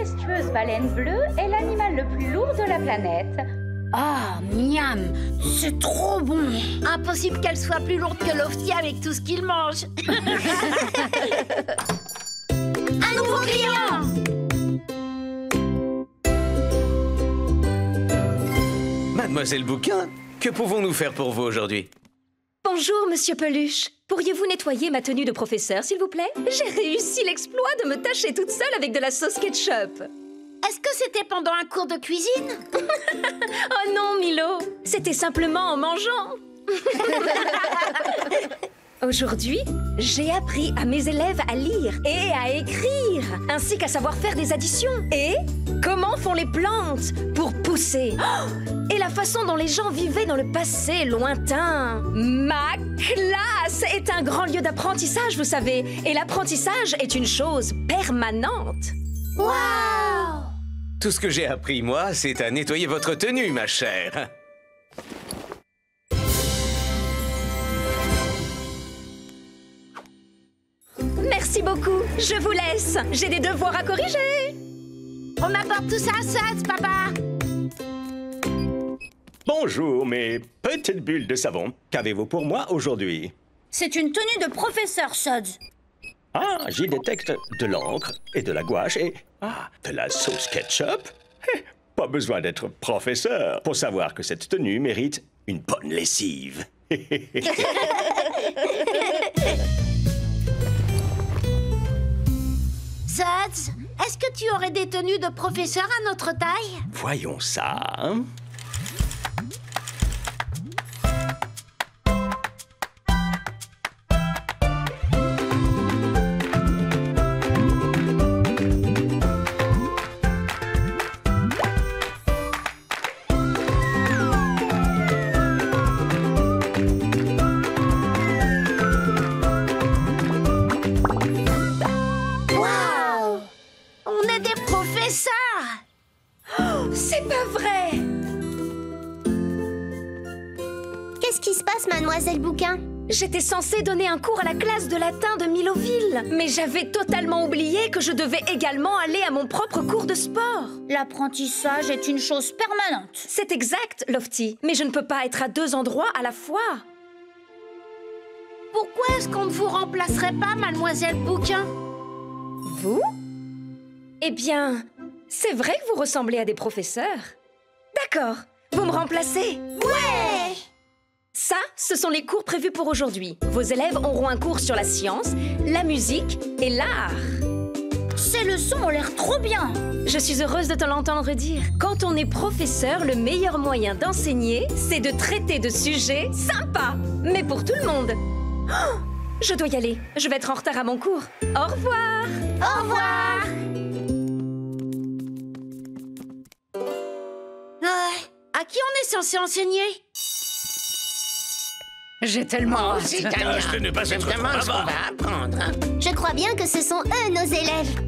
majestueuse baleine bleue est l'animal le plus lourd de la planète. Ah, miam, c'est trop bon. Impossible qu'elle soit plus lourde que Lofty avec tout ce qu'il mange. Un nouveau client! Mademoiselle Bouquin, que pouvons-nous faire pour vous aujourd'hui? Bonjour, Monsieur Peluche. Pourriez-vous nettoyer ma tenue de professeur, s'il vous plaît? J'ai réussi l'exploit de me tacher toute seule avec de la sauce ketchup. Est-ce que c'était pendant un cours de cuisine? Oh non, Milo, c'était simplement en mangeant. Aujourd'hui, j'ai appris à mes élèves à lire et à écrire, ainsi qu'à savoir faire des additions. Et comment font les plantes pour pousser. Oh, et la façon dont les gens vivaient dans le passé lointain. Ma classe est un grand lieu d'apprentissage, vous savez. Et l'apprentissage est une chose permanente. Waouh! Tout ce que j'ai appris, moi, c'est à nettoyer votre tenue, ma chère. Merci beaucoup, je vous laisse. J'ai des devoirs à corriger. On apporte tout ça à Suds, papa. Bonjour, mes petites bulles de savon. Qu'avez-vous pour moi aujourd'hui? C'est une tenue de professeur, Suds. Ah, j'y détecte de l'encre et de la gouache et... Ah, de la sauce ketchup? Pas besoin d'être professeur pour savoir que cette tenue mérite une bonne lessive. Suds, est-ce que tu aurais des tenues de professeur à notre taille? Voyons ça. Hein? C'est pas vrai! Qu'est-ce qui se passe, Mademoiselle Bouquin? J'étais censée donner un cours à la classe de latin de Miloville, mais j'avais totalement oublié que je devais également aller à mon propre cours de sport. L'apprentissage est une chose permanente. C'est exact, Lofty, mais je ne peux pas être à deux endroits à la fois. Pourquoi est-ce qu'on ne vous remplacerait pas, Mademoiselle Bouquin? Vous? Eh bien, c'est vrai que vous ressemblez à des professeurs. D'accord, vous me remplacez? Ouais! Ça, ce sont les cours prévus pour aujourd'hui. Vos élèves auront un cours sur la science, la musique et l'art. Ces leçons ont l'air trop bien. Je suis heureuse de te l'entendre dire. Quand on est professeur, le meilleur moyen d'enseigner, c'est de traiter de sujets sympas, mais pour tout le monde. Oh, je dois y aller. Je vais être en retard à mon cours. Au revoir. Au revoir. À qui on est censé enseigner? J'ai tellement hâte. Tâche de ne pas être trop bavard. Je crois bien que ce sont eux, nos élèves.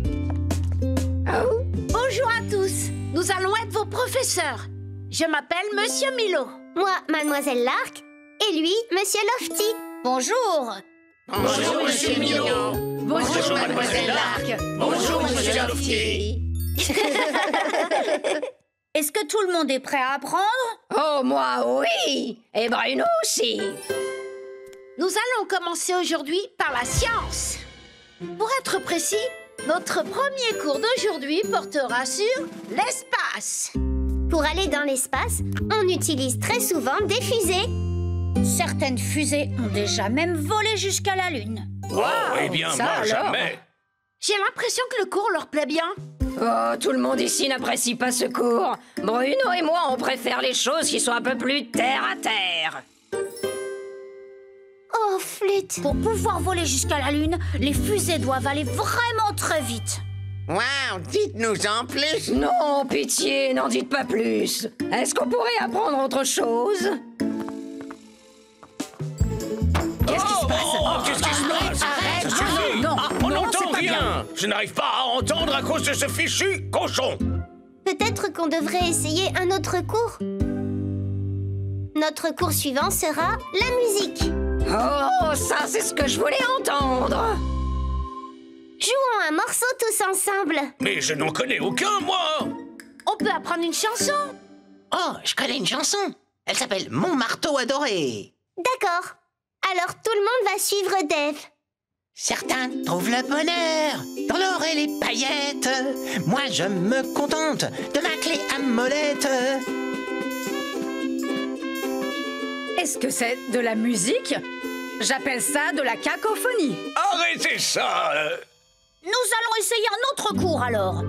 Oh. Bonjour à tous. Nous allons être vos professeurs. Je m'appelle Monsieur Milo. Moi, Mademoiselle Lark. Et lui, Monsieur Lofty. Bonjour. Bonjour, Monsieur Milo. Bonjour, Mademoiselle Lark. Bonjour, Monsieur Lofty. Est-ce que tout le monde est prêt à apprendre? Oh, moi, oui. Et Bruno aussi. Nous allons commencer aujourd'hui par la science. Pour être précis, notre premier cours d'aujourd'hui portera sur l'espace. Pour aller dans l'espace, on utilise très souvent des fusées. Certaines fusées ont déjà même volé jusqu'à la Lune. Wow, eh bien, ça moi, alors. jamais. J'ai l'impression que le cours leur plaît bien. Oh, tout le monde ici n'apprécie pas ce cours. Bruno et moi, on préfère les choses qui sont un peu plus terre à terre. Oh, flûte. Pour pouvoir voler jusqu'à la Lune, les fusées doivent aller vraiment très vite. Wow, dites-nous en plus. Non, pitié, n'en dites pas plus. Est-ce qu'on pourrait apprendre autre chose? Qu'est-ce qui se passe? Oh, qu'est-ce qui se passe? Ça suffit. non, On non, n'entend c'est pas rien. Je n'arrive pas à entendre à cause de ce fichu cochon. Peut-être qu'on devrait essayer un autre cours. Notre cours suivant sera la musique. Oh, ça, c'est ce que je voulais entendre. Jouons un morceau tous ensemble. Mais je n'en connais aucun, moi. On peut apprendre une chanson. Oh, je connais une chanson. Elle s'appelle Mon marteau adoré. D'accord. Alors tout le monde va suivre Dave. Certains trouvent le bonheur dans l'or et les paillettes. Moi, je me contente de ma clé à molette. Est-ce que c'est de la musique? J'appelle ça de la cacophonie. Arrêtez ça. Nous allons essayer un autre cours alors.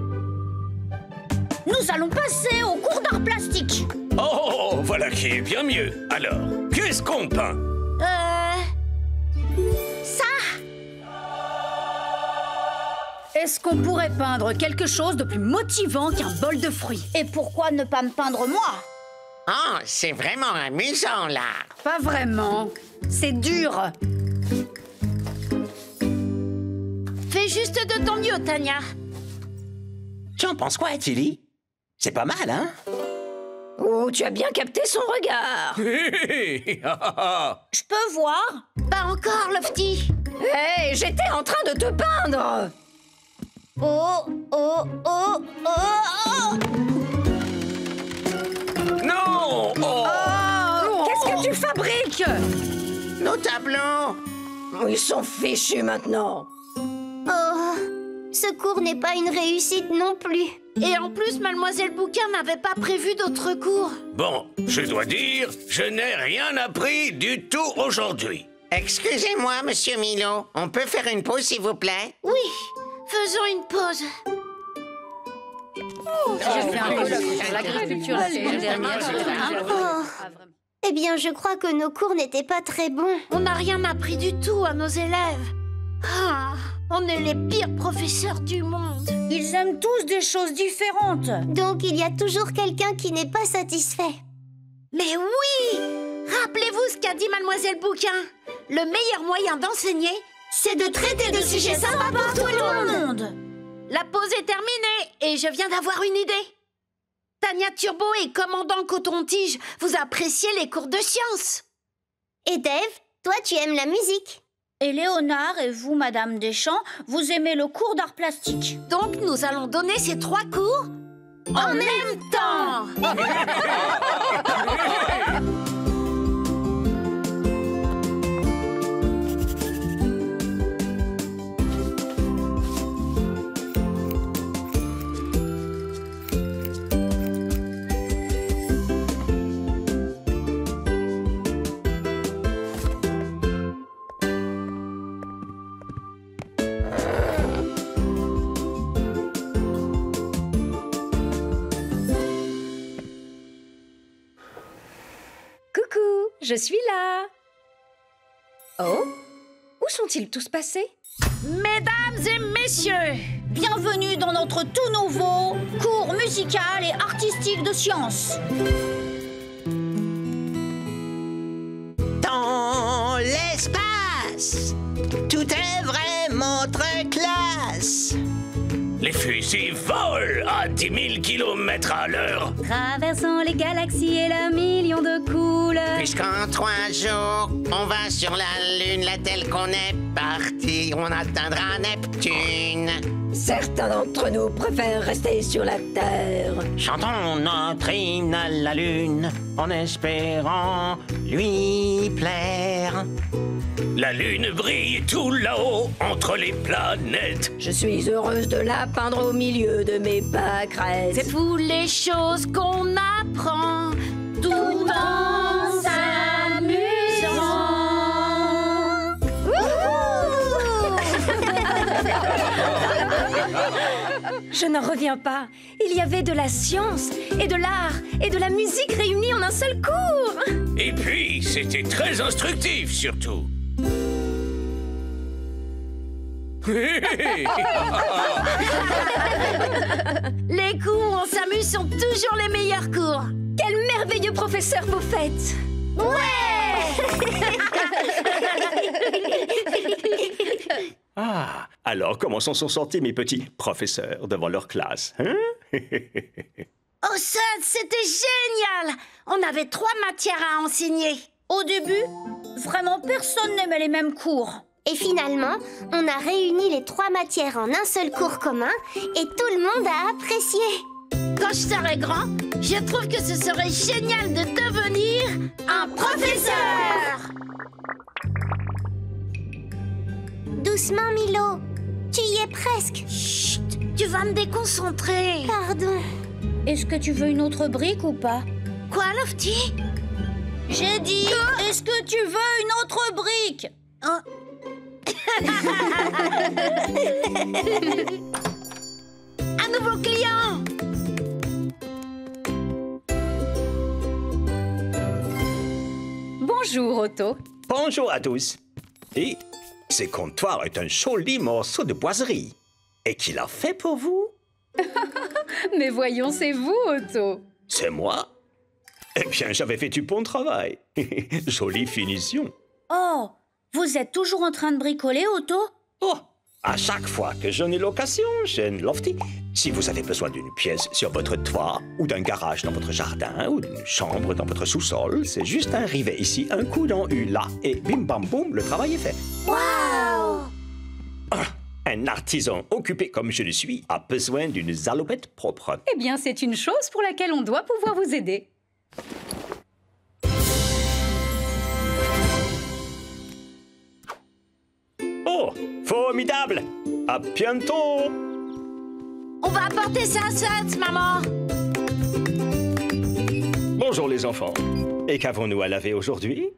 Nous allons passer au cours d'art plastique. Oh, voilà qui est bien mieux. Alors, qu'est-ce qu'on peint? Ça. Est-ce qu'on pourrait peindre quelque chose de plus motivant qu'un bol de fruits? Et pourquoi ne pas me peindre moi? Oh, c'est vraiment amusant, là. Pas vraiment. C'est dur. Fais juste de ton mieux, Tania. Tu en penses quoi, Tilly? C'est pas mal, hein? Oh, tu as bien capté son regard. Je peux voir? Pas encore, Lofty. Hé, j'étais en train de te peindre. Oh, oh, oh, oh, oh. Non. Oh. Qu'est-ce que tu fabriques? Nos tableaux. Ils sont fichus maintenant. Oh, ce cours n'est pas une réussite non plus. Et en plus, Mademoiselle Bouquin n'avait pas prévu d'autres cours. Bon, je dois dire, je n'ai rien appris du tout aujourd'hui. Excusez-moi, Monsieur Milo. On peut faire une pause, s'il vous plaît? Oui, faisons une pause. J'ai fait un cours sur l'agriculture la semaine dernière. Oh. Eh bien, je crois que nos cours n'étaient pas très bons. On n'a rien appris du tout à nos élèves. Ah, on est les pires professeurs du monde. Ils aiment tous des choses différentes. Donc, il y a toujours quelqu'un qui n'est pas satisfait. Mais oui! Rappelez-vous ce qu'a dit Mademoiselle Bouquin. Le meilleur moyen d'enseigner, c'est de traiter de sujets sympas pour tout le monde. La pause est terminée et je viens d'avoir une idée. Tania Turbo et commandant Coton-Tige, vous appréciez les cours de sciences. Et Dave, toi, tu aimes la musique. Et Léonard et vous, Madame Deschamps, vous aimez le cours d'art plastique. Donc, nous allons donner ces 3 cours en même temps. Coucou, je suis là. Oh, où sont-ils tous passés? Mesdames et messieurs, bienvenue dans notre tout nouveau cours musical et artistique de sciences. Dans l'espace, tout est vraiment très classe. Les fusils volent à 10 000 km à l'heure. Traversant les galaxies et leurs millions de couleurs. Puisqu'en 3 jours, on va sur la Lune, là tel qu'on est parti, on atteindra Neptune. Certains d'entre nous préfèrent rester sur la Terre. Chantons notre hymne à la Lune, en espérant lui plaire. La Lune brille tout là-haut, entre les planètes. Je suis heureuse de la peindre au milieu de mes pâquerettes. C'est pour les choses qu'on apprend tout en s'amusant. Je n'en reviens pas. Il y avait de la science et de l'art et de la musique réunis en un seul cours. Et puis, c'était très instructif, surtout. Les cours où on s'amuse sont toujours les meilleurs cours. Quel merveilleux professeur vous faites. Ah, alors comment s'en sont sortis mes petits professeurs devant leur classe, hein? Oh, ça, c'était génial! On avait 3 matières à enseigner. Au début, vraiment personne n'aimait les mêmes cours. Et finalement, on a réuni les 3 matières en un seul cours commun et tout le monde a apprécié. Quand je serai grand, je trouve que ce serait génial de devenir un professeur. Doucement, Milo. Tu y es presque. Chut, tu vas me déconcentrer. Pardon. Est-ce que tu veux une autre brique ou pas? Quoi, Lofty? J'ai dit, est-ce que tu veux une autre brique? Oh. Un nouveau client. Bonjour, Otto. Bonjour à tous. Et ce comptoir est un joli morceau de boiserie. Et qui l'a fait pour vous? Mais voyons, c'est vous, Otto. C'est moi? Eh bien, j'avais fait du bon travail. Jolie finition. Oh, vous êtes toujours en train de bricoler, Otto? Oh, à chaque fois que j'en ai l'occasion, jeune Lofty, si vous avez besoin d'une pièce sur votre toit, ou d'un garage dans votre jardin, ou d'une chambre dans votre sous-sol, c'est juste un rivet ici, un coup dans U là, et bim bam boum, le travail est fait. Waouh! Un artisan occupé comme je le suis a besoin d'une salopette propre. Eh bien, c'est une chose pour laquelle on doit pouvoir vous aider. Oh, formidable! À bientôt! On va apporter ça à Suds, maman. Bonjour les enfants. Et qu'avons-nous à laver aujourd'hui?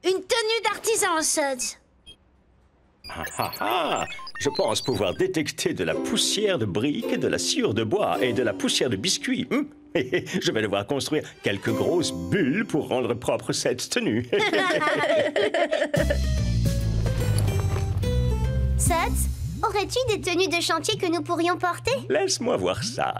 Une tenue d'artisan, Suds. Ah ah ah! Je pense pouvoir détecter de la poussière de briques, de la sciure de bois et de la poussière de biscuits. Je vais devoir construire quelques grosses bulles pour rendre propre cette tenue. Suds, aurais-tu des tenues de chantier que nous pourrions porter? Laisse-moi voir ça.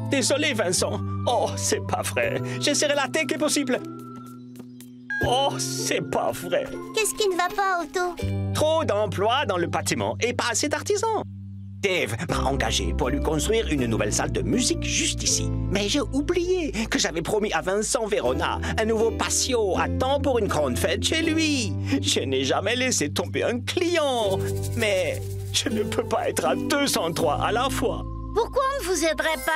Désolé, Vincent. Oh, c'est pas vrai. J'essaierai la tech est possible. Oh, c'est pas vrai. Qu'est-ce qui ne va pas, Otto? Trop d'emplois dans le bâtiment et pas assez d'artisans. Dave m'a engagé pour lui construire une nouvelle salle de musique juste ici. Mais j'ai oublié que j'avais promis à Vincent Verona un nouveau patio à temps pour une grande fête chez lui. Je n'ai jamais laissé tomber un client. Mais je ne peux pas être à 203 à la fois. Pourquoi on ne vous aiderait pas?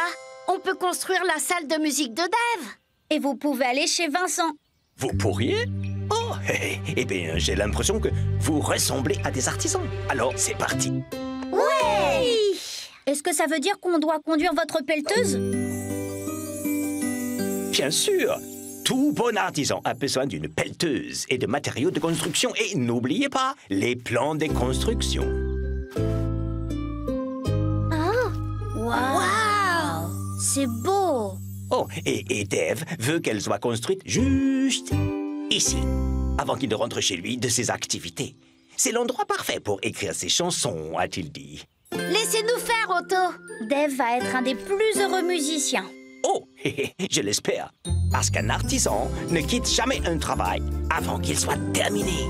On peut construire la salle de musique de Dave. Et vous pouvez aller chez Vincent. Vous pourriez? Oh, eh bien, j'ai l'impression que vous ressemblez à des artisans. Alors, c'est parti. Ouais! Est-ce que ça veut dire qu'on doit conduire votre pelleteuse? Bien sûr. Tout bon artisan a besoin d'une pelleteuse et de matériaux de construction. Et n'oubliez pas les plans de construction. Wow! C'est beau! Oh, et Dave veut qu'elle soit construite juste ici, avant qu'il ne rentre chez lui de ses activités. C'est l'endroit parfait pour écrire ses chansons, a-t-il dit. Laissez-nous faire, Otto. Dave va être un des plus heureux musiciens. Oh, je l'espère. Parce qu'un artisan ne quitte jamais un travail avant qu'il soit terminé.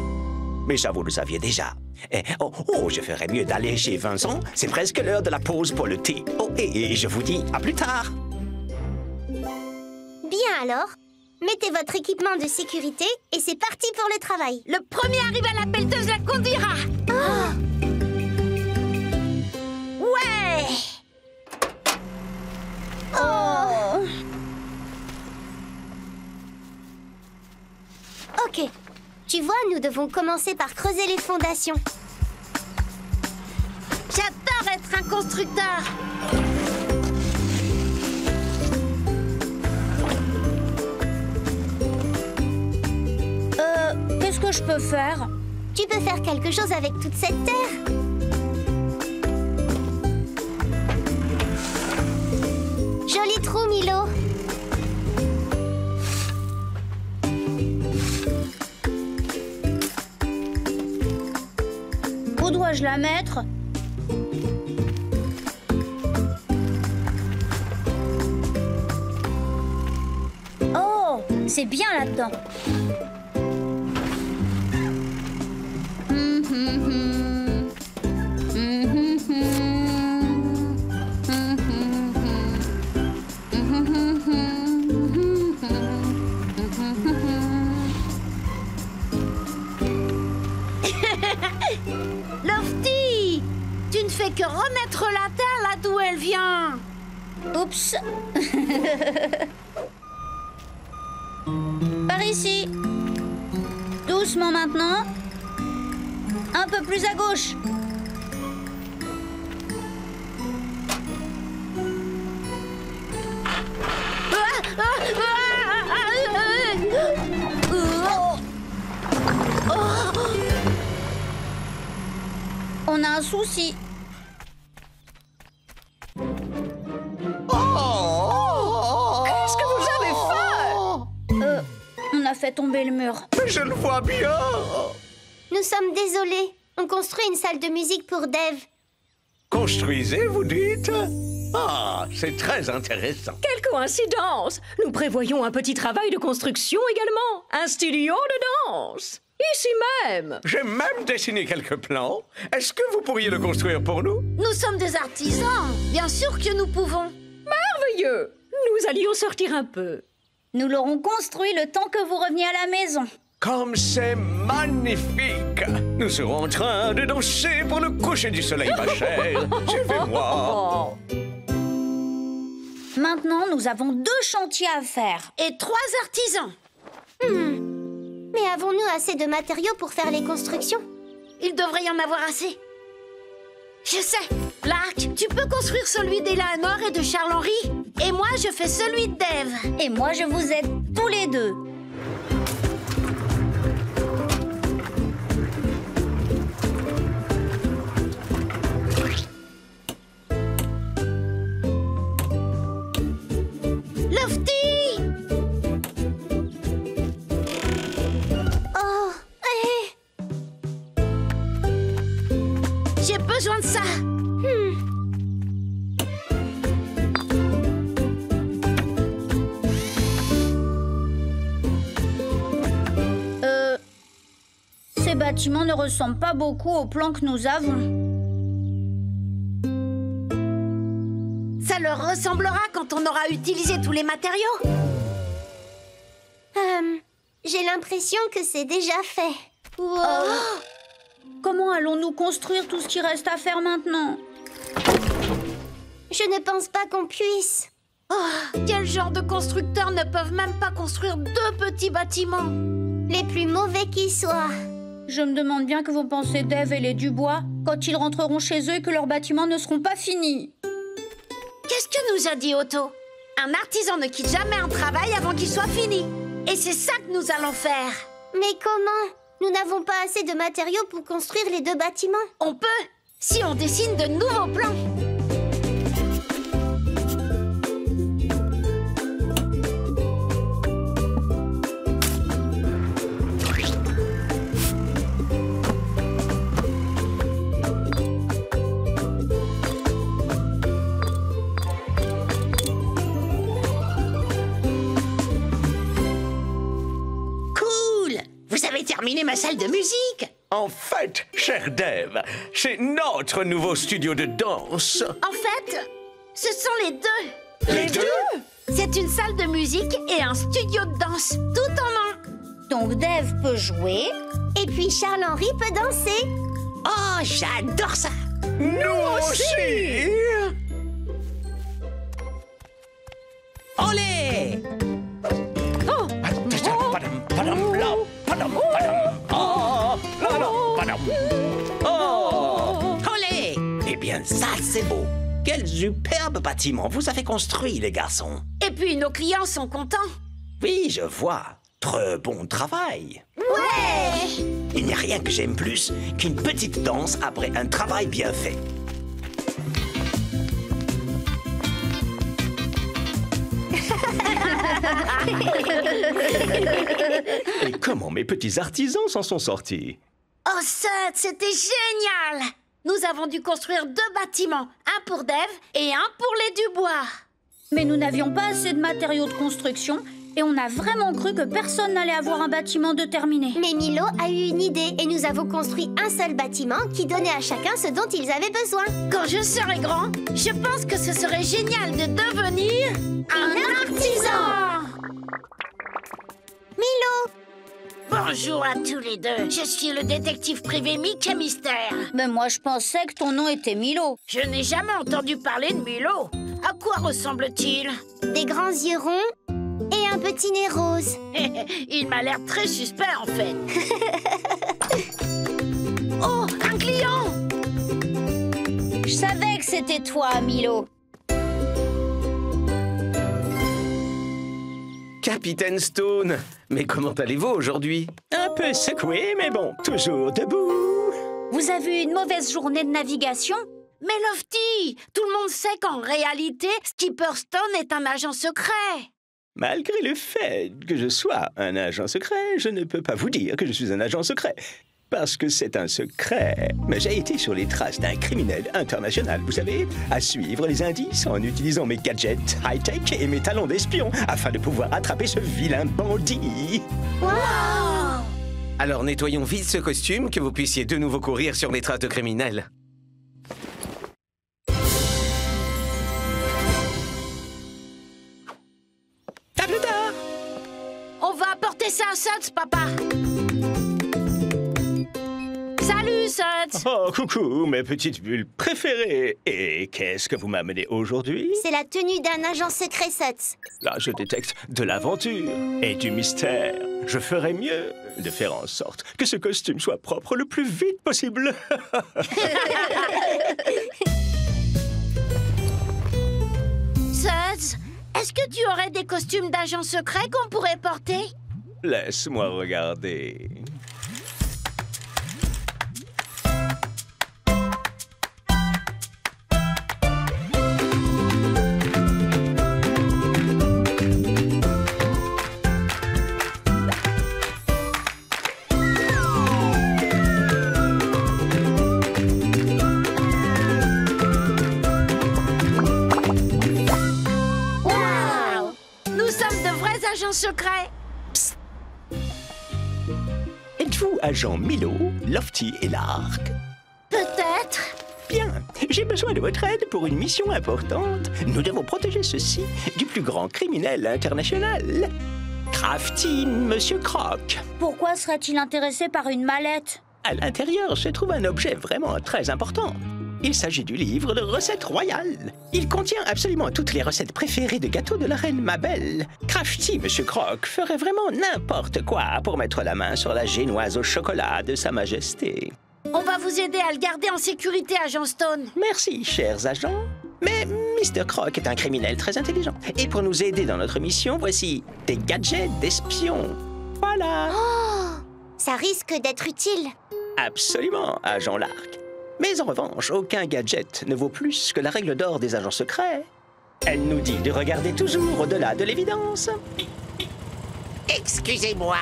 Mais ça, vous le saviez déjà. Je ferais mieux d'aller chez Vincent. C'est presque l'heure de la pause pour le thé. Oh, et je vous dis à plus tard. Bien alors, mettez votre équipement de sécurité et c'est parti pour le travail. Le premier arrivé à la pelleteuse la conduira. Oh. Ouais. Oh. Ok. Tu vois, nous devons commencer par creuser les fondations. J'adore être un constructeur. Qu'est-ce que je peux faire? Tu peux faire quelque chose avec toute cette terre. Joli trou, Milo. Où dois-je la mettre? Oh, c'est bien là-dedans. Lofty, tu ne fais que remettre la terre là d'où elle vient. Oups. Par ici. Doucement maintenant. Un peu plus à gauche. On a un souci. Qu'est-ce que vous avez fait? On a fait tomber le mur. Mais je le vois bien. Nous sommes désolés. On construit une salle de musique pour Dave. Construisez, vous dites? Ah, c'est très intéressant. Quelle coïncidence! Nous prévoyons un petit travail de construction également. Un studio de danse. Ici même. J'ai même dessiné quelques plans. Est-ce que vous pourriez le construire pour nous? Nous sommes des artisans. Bien sûr que nous pouvons. Merveilleux. Nous allions sortir un peu. Nous l'aurons construit le temps que vous reveniez à la maison. Comme c'est magnifique! Nous serons en train de danser pour le coucher du soleil, ma chère. Suivez-moi. Maintenant, nous avons 2 chantiers à faire. Et 3 artisans. Mais avons-nous assez de matériaux pour faire les constructions? Il devrait y en avoir assez. Je sais. Lark, tu peux construire celui d'Eleanor et de Charles-Henri. Et moi, je fais celui de Dave. Et moi, je vous aide tous les deux. Lofty! Oh, J'ai besoin de ça. Ces bâtiments ne ressemblent pas beaucoup aux plans que nous avons. Ça leur ressemblera quand on aura utilisé tous les matériaux. j'ai l'impression que c'est déjà fait. Comment allons-nous construire tout ce qui reste à faire maintenant? Je ne pense pas qu'on puisse. Quel genre de constructeurs ne peuvent même pas construire 2 petits bâtiments? Les plus mauvais qui soient. Je me demande bien que vont penser Dave et les Dubois quand ils rentreront chez eux et que leurs bâtiments ne seront pas finis. Qu'est-ce que nous a dit Otto? Un artisan ne quitte jamais un travail avant qu'il soit fini. Et c'est ça que nous allons faire. Mais comment? Nous n'avons pas assez de matériaux pour construire les 2 bâtiments. On peut, si on dessine de nouveaux plans. Terminer ma salle de musique. En fait, cher Dave, c'est notre nouveau studio de danse. En fait, ce sont les 2. Les 2? C'est une salle de musique et un studio de danse, tout en un. Donc Dave peut jouer. Et puis Charles-Henri peut danser. Oh, j'adore ça. Nous aussi. Olé! Olé! Eh bien, ça, c'est beau. Quel superbe bâtiment vous avez construit, les garçons. Et puis, nos clients sont contents. Oui, je vois. Très bon travail. Ouais! Il n'y a rien que j'aime plus qu'une petite danse après un travail bien fait. Et comment mes petits artisans s'en sont sortis? Oh, Seth, c'était génial! Nous avons dû construire 2 bâtiments, un pour Dave et un pour les Dubois. Mais nous n'avions pas assez de matériaux de construction et on a vraiment cru que personne n'allait avoir un bâtiment de terminé. Mais Milo a eu une idée et nous avons construit un seul bâtiment qui donnait à chacun ce dont ils avaient besoin. Quand je serai grand, je pense que ce serait génial de devenir un artisan. Milo! Bonjour à tous les deux. Je suis le détective privé Mickey Mystère. Mais moi je pensais que ton nom était Milo. Je n'ai jamais entendu parler de Milo. À quoi ressemble-t-il? Des grands yeux ronds et un petit nez rose. Il m'a l'air très suspect en fait. Oh, un client! Je savais que c'était toi, Milo. Capitaine Stone, mais comment allez-vous aujourd'hui? Un peu secoué, mais bon, toujours debout. Vous avez eu une mauvaise journée de navigation? Mais Lofty, tout le monde sait qu'en réalité, Skipper Stone est un agent secret. Malgré le fait que je sois un agent secret, je ne peux pas vous dire que je suis un agent secret. Parce que c'est un secret. Mais j'ai été sur les traces d'un criminel international, vous savez, à suivre les indices en utilisant mes gadgets high-tech et mes talons d'espion afin de pouvoir attraper ce vilain bandit. Wow! Alors nettoyons vite ce costume, que vous puissiez de nouveau courir sur les traces de criminels. À plus tard! On va apporter ça à Suds, papa. Salut, Suds. Oh, coucou, mes petites bulles préférées. Et qu'est-ce que vous m'amenez aujourd'hui? C'est la tenue d'un agent secret, Suds. Là, je détecte de l'aventure et du mystère. Je ferai mieux de faire en sorte que ce costume soit propre le plus vite possible. Suds, est-ce que tu aurais des costumes d'agent secret qu'on pourrait porter? Laisse-moi regarder. Secret. Êtes-vous agent Milo, Lofty et Lark? Peut-être. Bien, j'ai besoin de votre aide pour une mission importante. Nous devons protéger ceci du plus grand criminel international, Crafty Monsieur Croc. Pourquoi serait-il intéressé par une mallette? À l'intérieur se trouve un objet vraiment très important. Il s'agit du livre de recettes royales. Il contient absolument toutes les recettes préférées de gâteaux de la reine Mabel. Crafty Monsieur Croc ferait vraiment n'importe quoi pour mettre la main sur la génoise au chocolat de Sa Majesté. On va vous aider à le garder en sécurité, agent Stone. Merci, chers agents. Mais Mr. Croc est un criminel très intelligent. Et pour nous aider dans notre mission, voici des gadgets d'espion. Voilà. Oh, ça risque d'être utile. Absolument, agent Lark. Mais en revanche, aucun gadget ne vaut plus que la règle d'or des agents secrets. Elle nous dit de regarder toujours au-delà de l'évidence. Excusez-moi,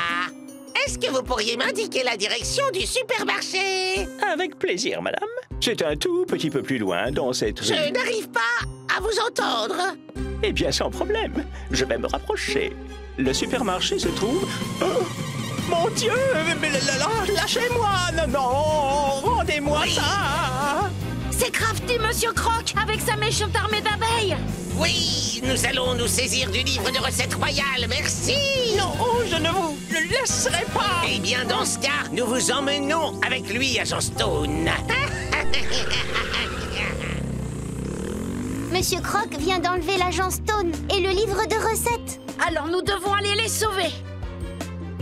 est-ce que vous pourriez m'indiquer la direction du supermarché? Avec plaisir, madame. C'est un tout petit peu plus loin dans cette rue. Je n'arrive pas à vous entendre. Eh bien, sans problème. Je vais me rapprocher. Le supermarché se trouve... Oh, mon Dieu! Lâchez-moi! Non, rendez-moi ça! C'est Crafty Monsieur Croc avec sa méchante armée d'abeilles. Oui, nous allons nous saisir du livre de recettes royales, merci. Non, je ne vous le laisserai pas. Eh bien, dans ce cas, nous vous emmenons avec lui, agent Stone. Monsieur Croc vient d'enlever l'agent Stone et le livre de recettes. Alors nous devons aller les sauver.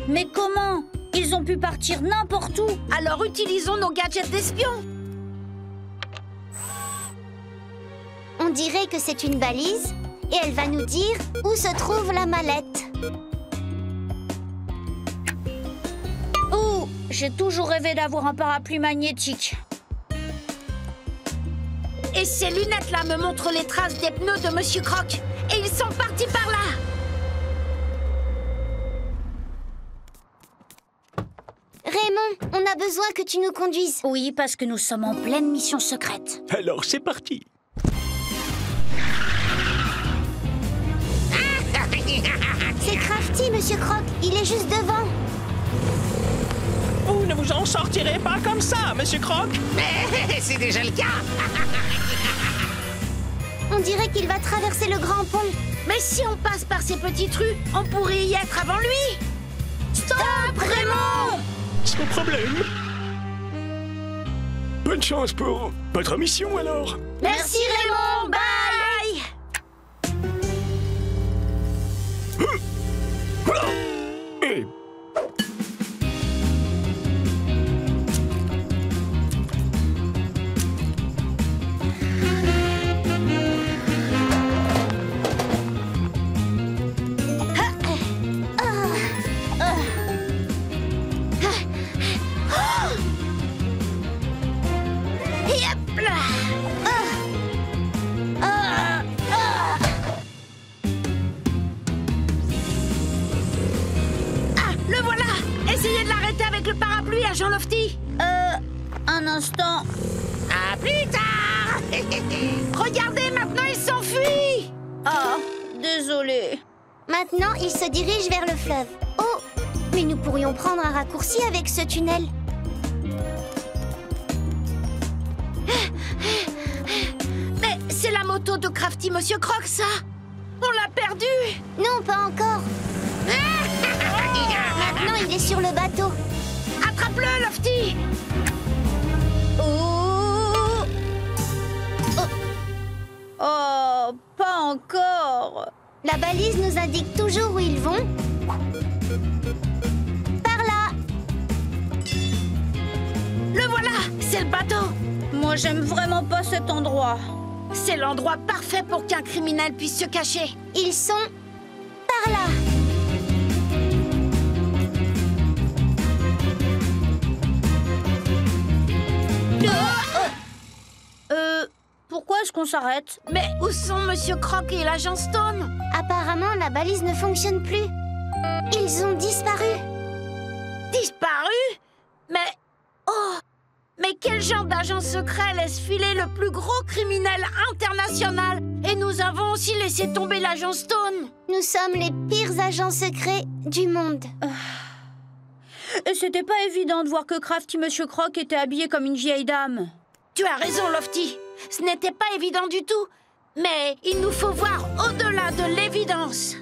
Mais comment? Ils ont pu partir n'importe où. Alors utilisons nos gadgets d'espions. On dirait que c'est une balise et elle va nous dire où se trouve la mallette. Oh, j'ai toujours rêvé d'avoir un parapluie magnétique. Et ces lunettes-là me montrent les traces des pneus de Monsieur Croc. Et ils sont partis par là. Raymond, on a besoin que tu nous conduises. Oui, parce que nous sommes en pleine mission secrète. Alors c'est parti. C'est Crafty, Monsieur Croc. Il est juste devant. Vous ne vous en sortirez pas comme ça, Monsieur Croc. Mais c'est déjà le cas. On dirait qu'il va traverser le grand pont. Mais si on passe par ces petites rues, on pourrait y être avant lui. Stop, Raymond! Sans problème. Bonne chance pour votre mission alors. Merci Raymond, bye! Et... Le voilà! Essayez de l'arrêter avec le parapluie, agent Lofty! Un instant. À plus tard. Regardez, maintenant il s'enfuit! Ah, désolé. Maintenant, il se dirige vers le fleuve. Oh, mais nous pourrions prendre un raccourci avec ce tunnel. Mais c'est la moto de Crafty Monsieur Croc, ça! On l'a perdu! Non, pas encore. Maintenant, il est sur le bateau. Attrape-le, Lofty! Oh, pas encore. La balise nous indique toujours où ils vont. Par là. Le voilà! C'est le bateau! Moi, j'aime vraiment pas cet endroit. C'est l'endroit parfait pour qu'un criminel puisse se cacher. Ils sont par là. Pourquoi est-ce qu'on s'arrête? Mais où sont Monsieur Croc et l'agent Stone? Apparemment, la balise ne fonctionne plus. Ils ont disparu. Disparu? Mais... Oh! Mais quel genre d'agent secret laisse filer le plus gros criminel international? Et nous avons aussi laissé tomber l'agent Stone. Nous sommes les pires agents secrets du monde. Et c'était pas évident de voir que Crafty Monsieur Croc était habillé comme une vieille dame. Tu as raison, Lofty. Ce n'était pas évident du tout. Mais il nous faut voir au-delà de l'évidence.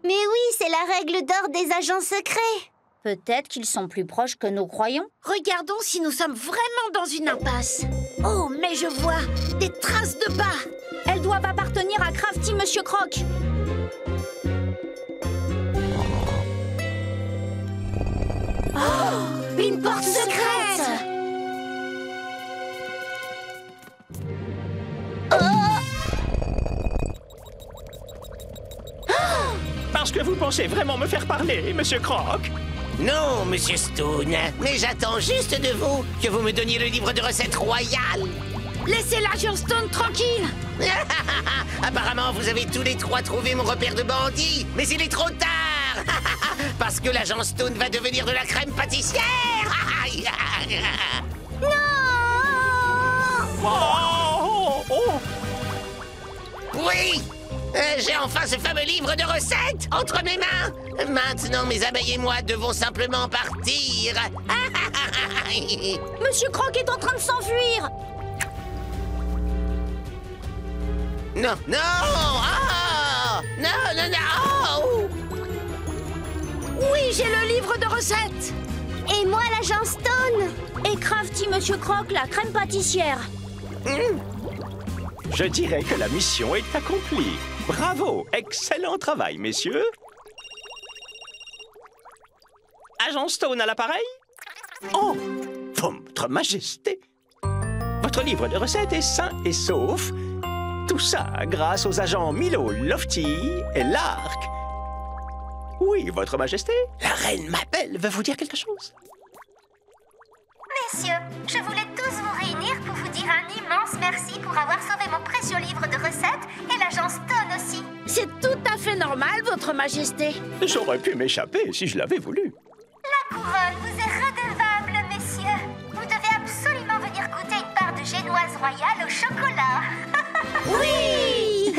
Mais oui, c'est la règle d'or des agents secrets. Peut-être qu'ils sont plus proches que nous croyons. Regardons si nous sommes vraiment dans une impasse. Oh, mais je vois des traces de pas. Elles doivent appartenir à Crafty Monsieur Croc. Oh, une porte secrète! Parce que vous pensez vraiment me faire parler, Monsieur Croc? Non, Monsieur Stone, mais j'attends juste de vous que vous me donniez le livre de recettes royal. Laissez l'agent Stone tranquille. Apparemment, vous avez tous les trois trouvé mon repère de bandit, mais il est trop tard. Parce que l'agent Stone va devenir de la crème pâtissière. Oh, oh. Oui, j'ai enfin ce fameux livre de recettes entre mes mains. Maintenant, mes abeilles et moi devons simplement partir. Monsieur Croc est en train de s'enfuir. Non, non, oh, non, non, non. Oh. Oui, j'ai le livre de recettes. Et moi, l'agent Stone. Et Crafty Monsieur Croc, la crème pâtissière. Je dirais que la mission est accomplie. Bravo! Excellent travail, messieurs. Agent Stone à l'appareil? Oh! Votre Majesté! Votre livre de recettes est sain et sauf. Tout ça grâce aux agents Milo, Lofty et Lark. Oui, Votre Majesté, la reine Mabel veut vous dire quelque chose. Messieurs, je voulais tous vous réunir pour vous dire un immense merci pour avoir sauvé mon précieux livre de recettes et l'agent Stone aussi. C'est tout à fait normal, Votre Majesté. J'aurais pu m'échapper si je l'avais voulu. La couronne vous est redevable. framboise royale au chocolat. Oui.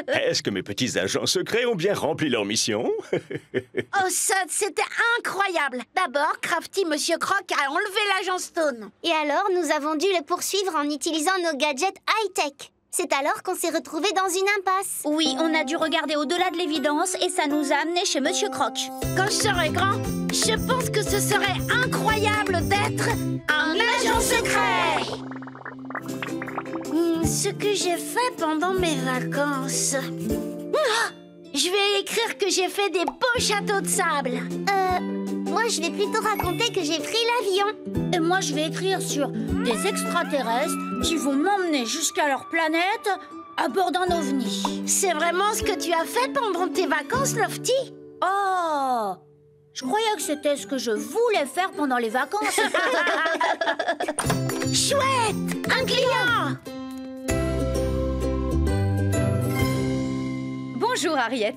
Est-ce que mes petits agents secrets ont bien rempli leur mission? Oh, ça, c'était incroyable. D'abord, Crafty Monsieur Croc a enlevé l'agent Stone. Et alors, nous avons dû le poursuivre en utilisant nos gadgets high-tech. C'est alors qu'on s'est retrouvés dans une impasse. Oui, on a dû regarder au-delà de l'évidence et ça nous a amenés chez Monsieur Croc. Quand je serai grand, je pense que ce serait incroyable d'être un agent secret. Ce que j'ai fait pendant mes vacances. Ah, je vais écrire que j'ai fait des beaux châteaux de sable. Moi, je vais plutôt raconter que j'ai pris l'avion. Et moi, je vais écrire sur des extraterrestres qui vont m'emmener jusqu'à leur planète à bord d'un ovni. C'est vraiment ce que tu as fait pendant tes vacances, Lofty? Oh! Je croyais que c'était ce que je voulais faire pendant les vacances. Chouette! Un client! Bonjour, Harriet.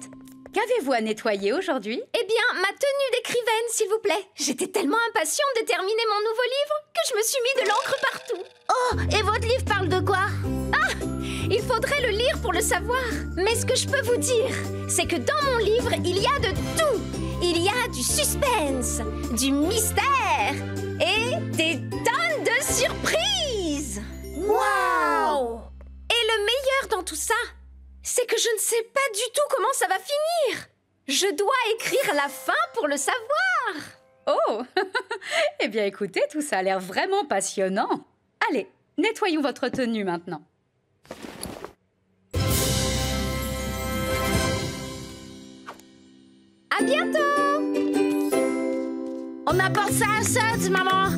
Qu'avez-vous à nettoyer aujourd'hui? Eh bien, ma tenue d'écrivaine, s'il vous plaît. J'étais tellement impatiente de terminer mon nouveau livre que je me suis mis de l'encre partout. Oh, et votre livre parle de quoi? Ah! Il faudrait le lire pour le savoir. Mais ce que je peux vous dire, c'est que dans mon livre, il y a de tout. Il y a du suspense, du mystère et des tonnes de surprises. Waouh! Et le meilleur dans tout ça, c'est que je ne sais pas du tout comment ça va finir. Je dois écrire la fin pour le savoir. Oh! Eh bien, écoutez, tout ça a l'air vraiment passionnant. Allez, nettoyons votre tenue maintenant. À bientôt! On apporte ça à Suds, maman.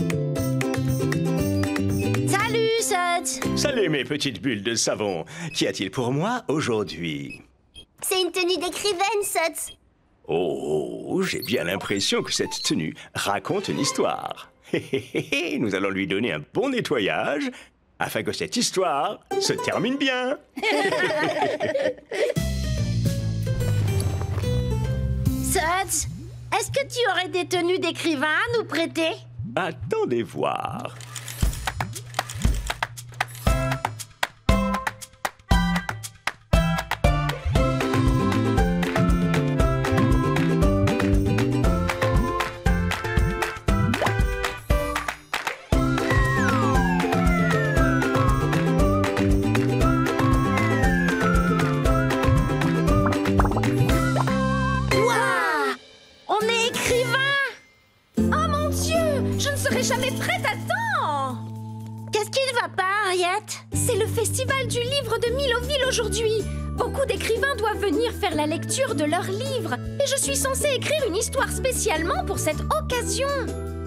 Salut, Suds. Salut mes petites bulles de savon. Qu'y a-t-il pour moi aujourd'hui? C'est une tenue d'écrivaine, Suds. Oh, j'ai bien l'impression que cette tenue raconte une histoire. Nous allons lui donner un bon nettoyage afin que cette histoire se termine bien. Suds, est-ce que tu aurais des tenues d'écrivain à nous prêter? Attendez voir. Jamais prête à temps! Qu'est-ce qui ne va pas, Harriet? C'est le festival du livre de Milloville aujourd'hui. Beaucoup d'écrivains doivent venir faire la lecture de leurs livres. Et je suis censée écrire une histoire spécialement pour cette occasion.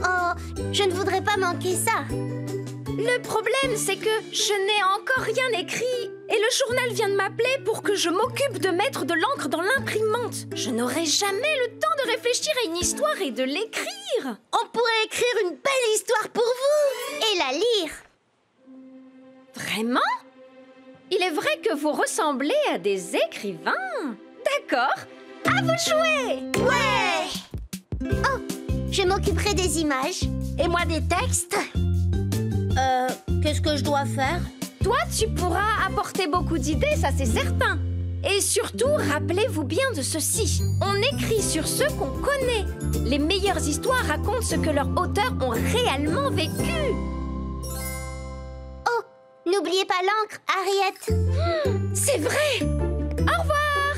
Oh, je ne voudrais pas manquer ça. Le problème, c'est que je n'ai encore rien écrit. Et le journal vient de m'appeler pour que je m'occupe de mettre de l'encre dans l'imprimante. Je n'aurai jamais le temps de réfléchir à une histoire et de l'écrire. On pourrait écrire une belle histoire pour vous et la lire. Vraiment? Il est vrai que vous ressemblez à des écrivains. D'accord, à vous de jouer. Ouais. Oh, je m'occuperai des images. Et moi des textes. Qu'est-ce que je dois faire? Toi, tu pourras apporter beaucoup d'idées, ça c'est certain. Et surtout, rappelez-vous bien de ceci. On écrit sur ceux qu'on connaît. Les meilleures histoires racontent ce que leurs auteurs ont réellement vécu. Oh, n'oubliez pas l'encre, Harriet. C'est vrai. Au revoir.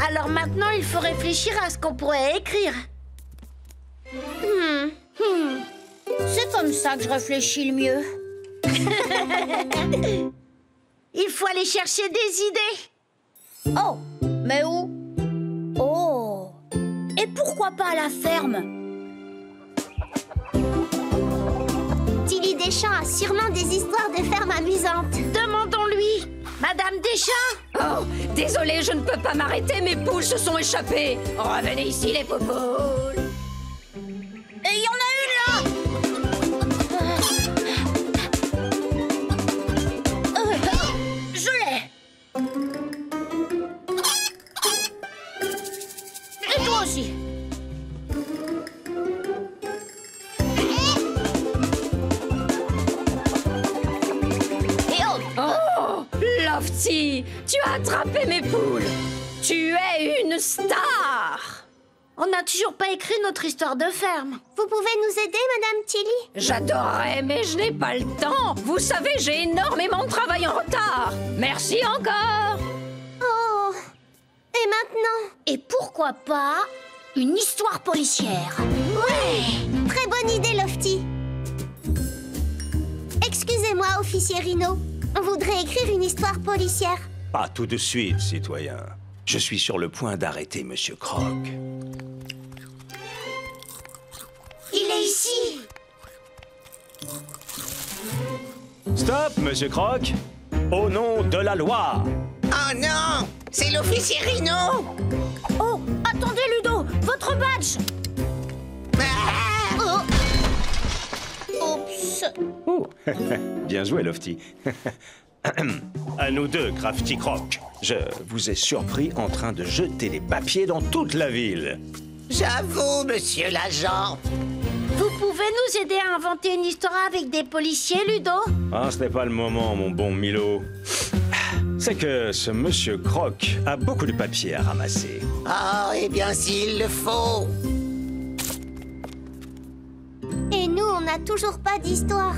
Alors maintenant, il faut réfléchir à ce qu'on pourrait écrire. C'est comme ça que je réfléchis le mieux. Il faut aller chercher des idées. Oh, mais où? Oh, et pourquoi pas à la ferme? Tilly Deschamps a sûrement des histoires de ferme amusantes. Demandons-lui. Madame Deschamps. Oh, désolée, je ne peux pas m'arrêter, mes poules se sont échappées. Revenez ici, les poupoules. Et il y en a une là! Je l'ai! Et toi aussi! Lofty, tu as attrapé mes poules. Tu es une star. On n'a toujours pas écrit notre histoire de ferme. Vous pouvez nous aider, Madame Tilly? J'adorerais, mais je n'ai pas le temps. Vous savez, j'ai énormément de travail en retard. Merci encore. Oh. Et maintenant? Et pourquoi pas une histoire policière? Ouais. Très bonne idée, Lofty. Excusez-moi, officier Rhino. On voudrait écrire une histoire policière. Pas tout de suite, citoyen. Je suis sur le point d'arrêter Monsieur Croc. Il est ici. Stop, Monsieur Croc. Au nom de la loi. Oh non! C'est l'officier Rhino! Oh, attendez Ludo, votre badge! Ah! Oups. Oh. Bien joué, Lofty. À nous deux, Crafty Croc. Je vous ai surpris en train de jeter des papiers dans toute la ville. J'avoue, monsieur l'agent. Vous pouvez nous aider à inventer une histoire avec des policiers, Ludo? Ah, ce n'est pas le moment, mon bon Milo. C'est que ce Monsieur Croc a beaucoup de papiers à ramasser. Oh, eh bien, s'il le faut. Et nous, on n'a toujours pas d'histoire.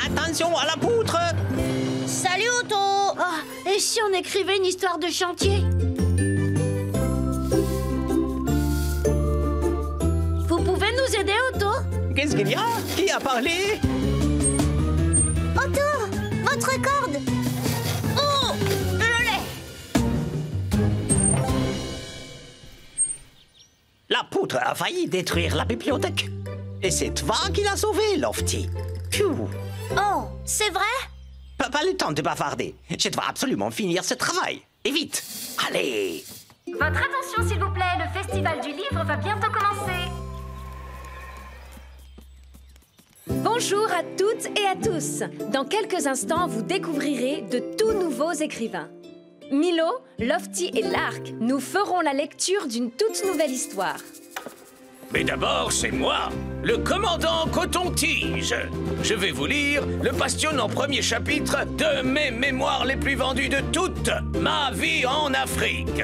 Attention à la poutre! Salut Otto! Oh, et si on écrivait une histoire de chantier? Vous pouvez nous aider, Otto? Qu'est-ce qu'il y a? Qui a parlé? Otto, votre corde. Oh, le lait! La poutre a failli détruire la bibliothèque. Et c'est toi qui l'as sauvé, Lofty. Phew. Oh, c'est vrai? Pas le temps de bavarder. Je dois absolument finir ce travail. Et vite. Allez. Votre attention, s'il vous plaît. Le festival du livre va bientôt commencer. Bonjour à toutes et à tous. Dans quelques instants, vous découvrirez de tout nouveaux écrivains. Milo, Lofty et Lark nous feront la lecture d'une toute nouvelle histoire. Mais d'abord, c'est moi, le commandant Coton-Tige. Je vais vous lire le passionnant premier chapitre de mes mémoires les plus vendues de toute ma vie en Afrique.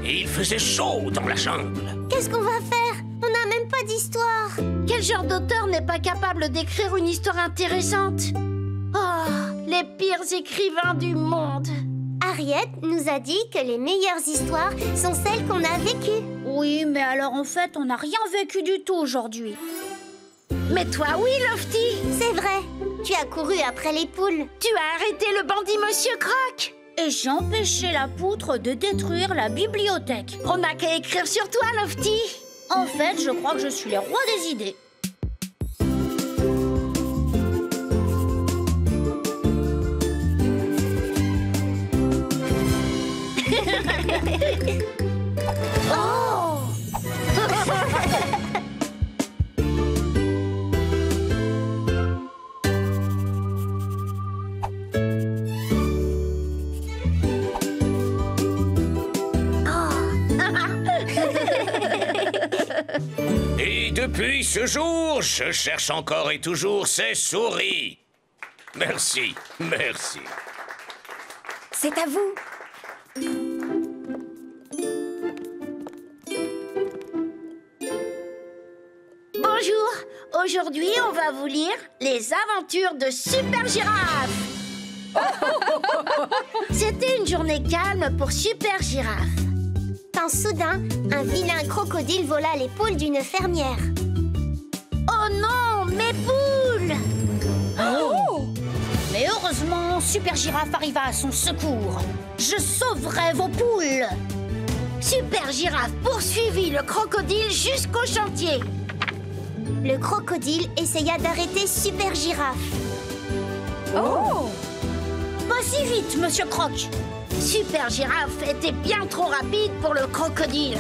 Il faisait chaud dans la jungle. Qu'est-ce qu'on va faire? On n'a même pas d'histoire. Quel genre d'auteur n'est pas capable d'écrire une histoire intéressante? Oh, les pires écrivains du monde. Harriet nous a dit que les meilleures histoires sont celles qu'on a vécues. Oui, mais alors en fait, on n'a rien vécu du tout aujourd'hui. Mais toi, oui, Lofty. C'est vrai. Tu as couru après les poules. Tu as arrêté le bandit Monsieur Croc. Et j'ai empêché la poutre de détruire la bibliothèque. On n'a qu'à écrire sur toi, Lofty. En fait, je crois que je suis le roi des idées. Oh! Et depuis ce jour, je cherche encore et toujours ces souris. Merci, merci. C'est à vous. Bonjour. Aujourd'hui, on va vous lire les aventures de Super Girafe. C'était une journée calme pour Super Girafe. Quand soudain, un vilain crocodile vola les poules d'une fermière. Oh non, mes poules! Oh! Mais heureusement, Super Girafe arriva à son secours. Je sauverai vos poules. Super Girafe poursuivit le crocodile jusqu'au chantier. Le crocodile essaya d'arrêter Super Girafe. Oh! Pas si vite, Monsieur Croc. Super Girafe était bien trop rapide pour le crocodile.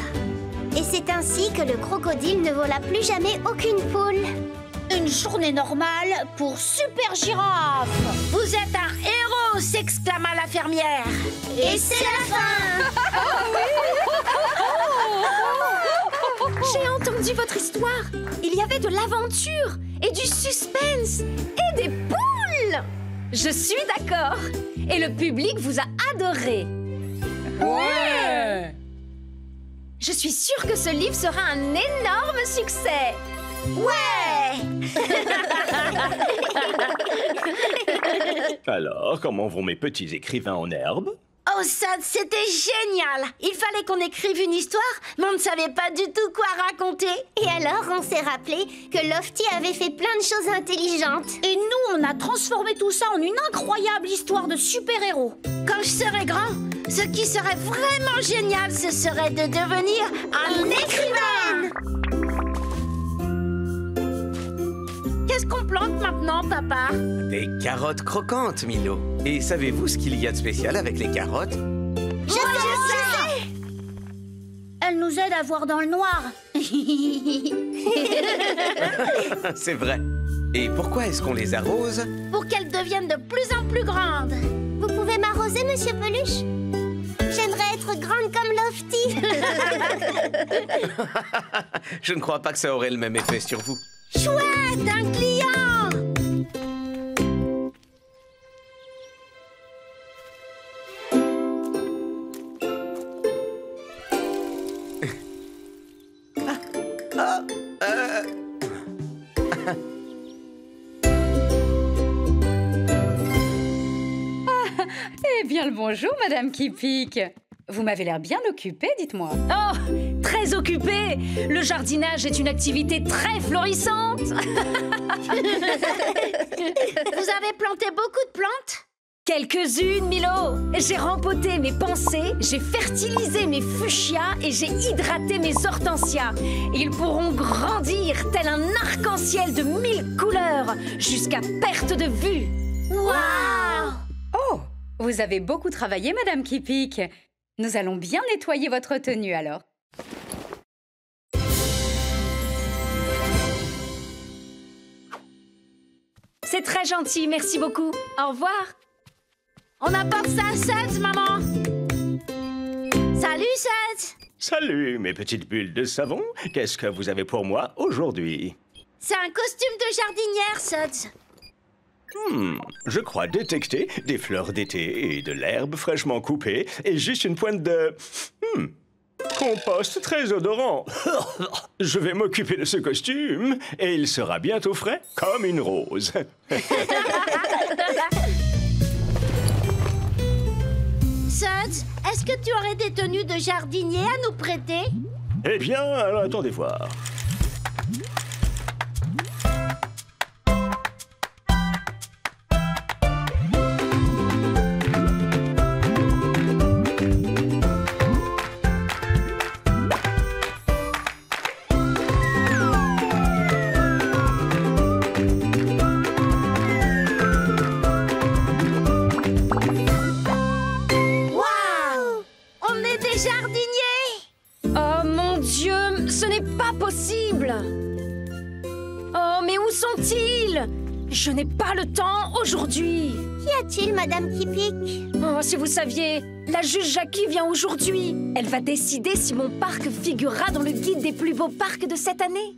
Et c'est ainsi que le crocodile ne vola plus jamais aucune poule. Une journée normale pour Super Girafe. Vous êtes un héros, s'exclama la fermière. Et c'est la fin. J'ai entendu votre histoire. Il y avait de l'aventure et du suspense et des poules. Je suis d'accord. Et le public vous a adoré. Ouais! Je suis sûre que ce livre sera un énorme succès. Ouais! Alors, comment vont mes petits écrivains en herbe? Oh, Sud, c'était génial! Il fallait qu'on écrive une histoire, mais on ne savait pas du tout quoi raconter. Et alors, on s'est rappelé que Lofty avait fait plein de choses intelligentes. Et nous, on a transformé tout ça en une incroyable histoire de super-héros. Quand je serai grand, ce qui serait vraiment génial, ce serait de devenir un écrivain! Qu'est-ce qu'on plante maintenant, papa? Des carottes croquantes, Milo. Et savez-vous ce qu'il y a de spécial avec les carottes? Je sais! Elle nous aide à voir dans le noir. C'est vrai. Et pourquoi est-ce qu'on les arrose? Pour qu'elles deviennent de plus en plus grandes. Vous pouvez m'arroser, Monsieur Peluche? J'aimerais être grande comme Lofty. Je ne crois pas que ça aurait le même effet sur vous. Chouette, un client! Eh bien, le bonjour, Madame qui pique. Vous m'avez l'air bien occupée, dites-moi. Oh, très occupée. Le jardinage est une activité très florissante. Vous avez planté beaucoup de plantes? Quelques-unes, Milo. J'ai rempoté mes pensées, j'ai fertilisé mes fuchsias et j'ai hydraté mes hortensias. Ils pourront grandir tel un arc-en-ciel de 1000 couleurs jusqu'à perte de vue. Waouh! Oh, vous avez beaucoup travaillé, Madame qui pique. Nous allons bien nettoyer votre tenue, alors. C'est très gentil, merci beaucoup. Au revoir. On apporte ça à Suds, maman. Salut, Suds. Salut, mes petites bulles de savon. Qu'est-ce que vous avez pour moi aujourd'hui? C'est un costume de jardinière, Suds. Je crois détecter des fleurs d'été et de l'herbe fraîchement coupée et juste une pointe de... compost très odorant. Je vais m'occuper de ce costume et il sera bientôt frais comme une rose. Suds, est-ce que tu aurais des tenues de jardinier à nous prêter? Eh bien, alors attendez voir. Oh mon Dieu, ce n'est pas possible! Oh, mais où sont-ils? Je n'ai pas le temps aujourd'hui. Qu'y a-t-il, Madame qui pique? Oh, si vous saviez, la juge Jackie vient aujourd'hui. Elle va décider si mon parc figurera dans le guide des plus beaux parcs de cette année.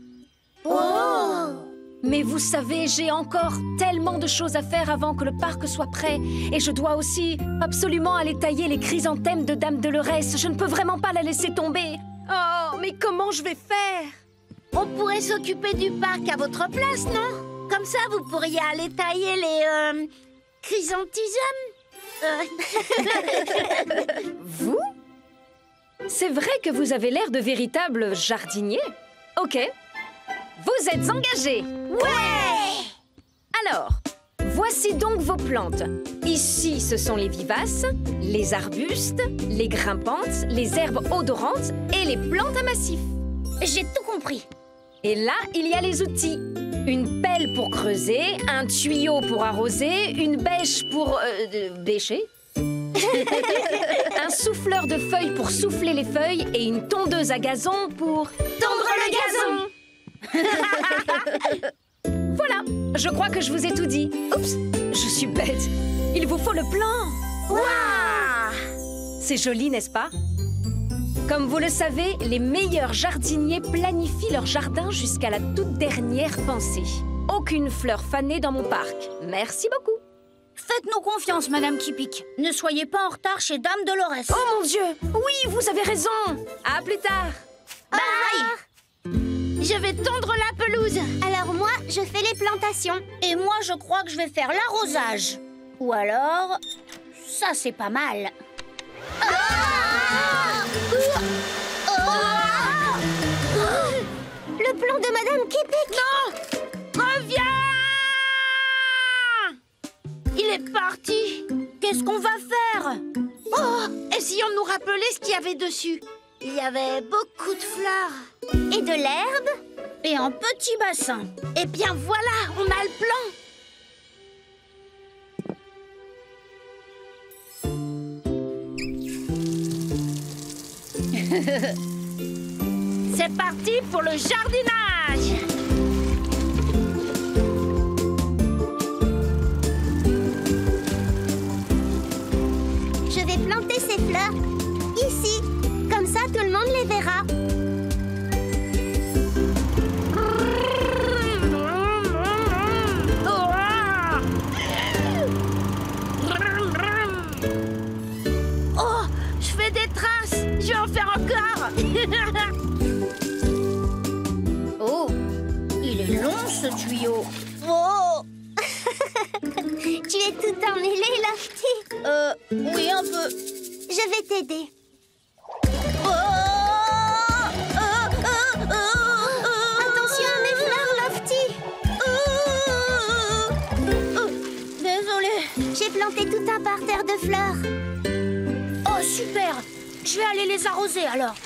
Oh! Mais vous savez, j'ai encore tellement de choses à faire avant que le parc soit prêt. Et je dois aussi absolument aller tailler les chrysanthèmes de Dame Dolorès. Je ne peux vraiment pas la laisser tomber. Oh, mais comment je vais faire? On pourrait s'occuper du parc à votre place, non? Comme ça, vous pourriez aller tailler les chrysanthèmes. Vous? C'est vrai que vous avez l'air de véritable jardinier. Ok. Vous êtes engagés. Ouais! Alors, voici donc vos plantes. Ici, ce sont les vivaces, les arbustes, les grimpantes, les herbes odorantes et les plantes à massif. J'ai tout compris. Et là, il y a les outils. Une pelle pour creuser, un tuyau pour arroser, une bêche pour... bêcher. Un souffleur de feuilles pour souffler les feuilles et une tondeuse à gazon pour... tondre le gazon! Voilà, je crois que je vous ai tout dit. Oups, je suis bête. Il vous faut le plan. Waouh! C'est joli, n'est-ce pas? Comme vous le savez, les meilleurs jardiniers planifient leur jardin jusqu'à la toute dernière pensée. Aucune fleur fanée dans mon parc. Merci beaucoup. Faites-nous confiance, Madame Kipik. Ne soyez pas en retard chez Dame Dolores. Oh mon Dieu! Oui, vous avez raison! À plus tard! Bye! Je vais tondre la pelouse. Alors moi, je fais les plantations. Et moi, je crois que je vais faire l'arrosage. Ou alors... Ça, c'est pas mal. Le plan de Madame Kipik. Non! Reviens! Il est parti. Qu'est-ce qu'on va faire? Oh! Essayons de nous rappeler ce qu'il y avait dessus. Il y avait beaucoup de fleurs. Et de l'herbe. Et un petit bassin. Eh bien voilà, on a le plan. C'est parti pour le jardinage. Je vais planter ces fleurs ici. Comme ça, tout le monde les verra. Oh, je fais des traces. Je vais en faire encore. Oh, il est long ce tuyau. Oh. Tu es tout emmêlé, Lofty. Oui, un peu. Je vais t'aider. Attention à mes fleurs, Lofty. Désolée. J'ai planté tout un parterre de fleurs. Oh, super. Je vais aller les arroser alors.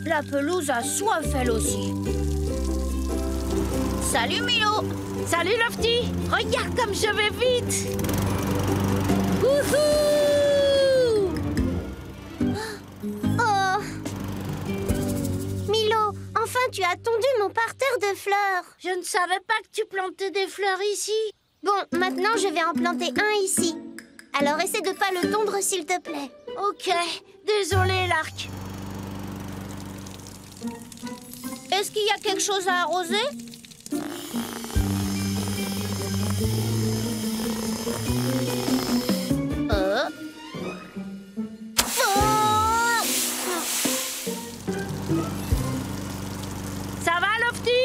La pelouse a soif elle aussi. Salut Milo. Salut Lofty. Regarde comme je vais vite. Oh. Milo, enfin tu as tondu mon parterre de fleurs. Je ne savais pas que tu plantais des fleurs ici. Bon, maintenant je vais en planter un ici. Alors essaie de pas le tondre s'il te plaît. Ok, désolé Lark. Est-ce qu'il y a quelque chose à arroser? Ça va Lofty?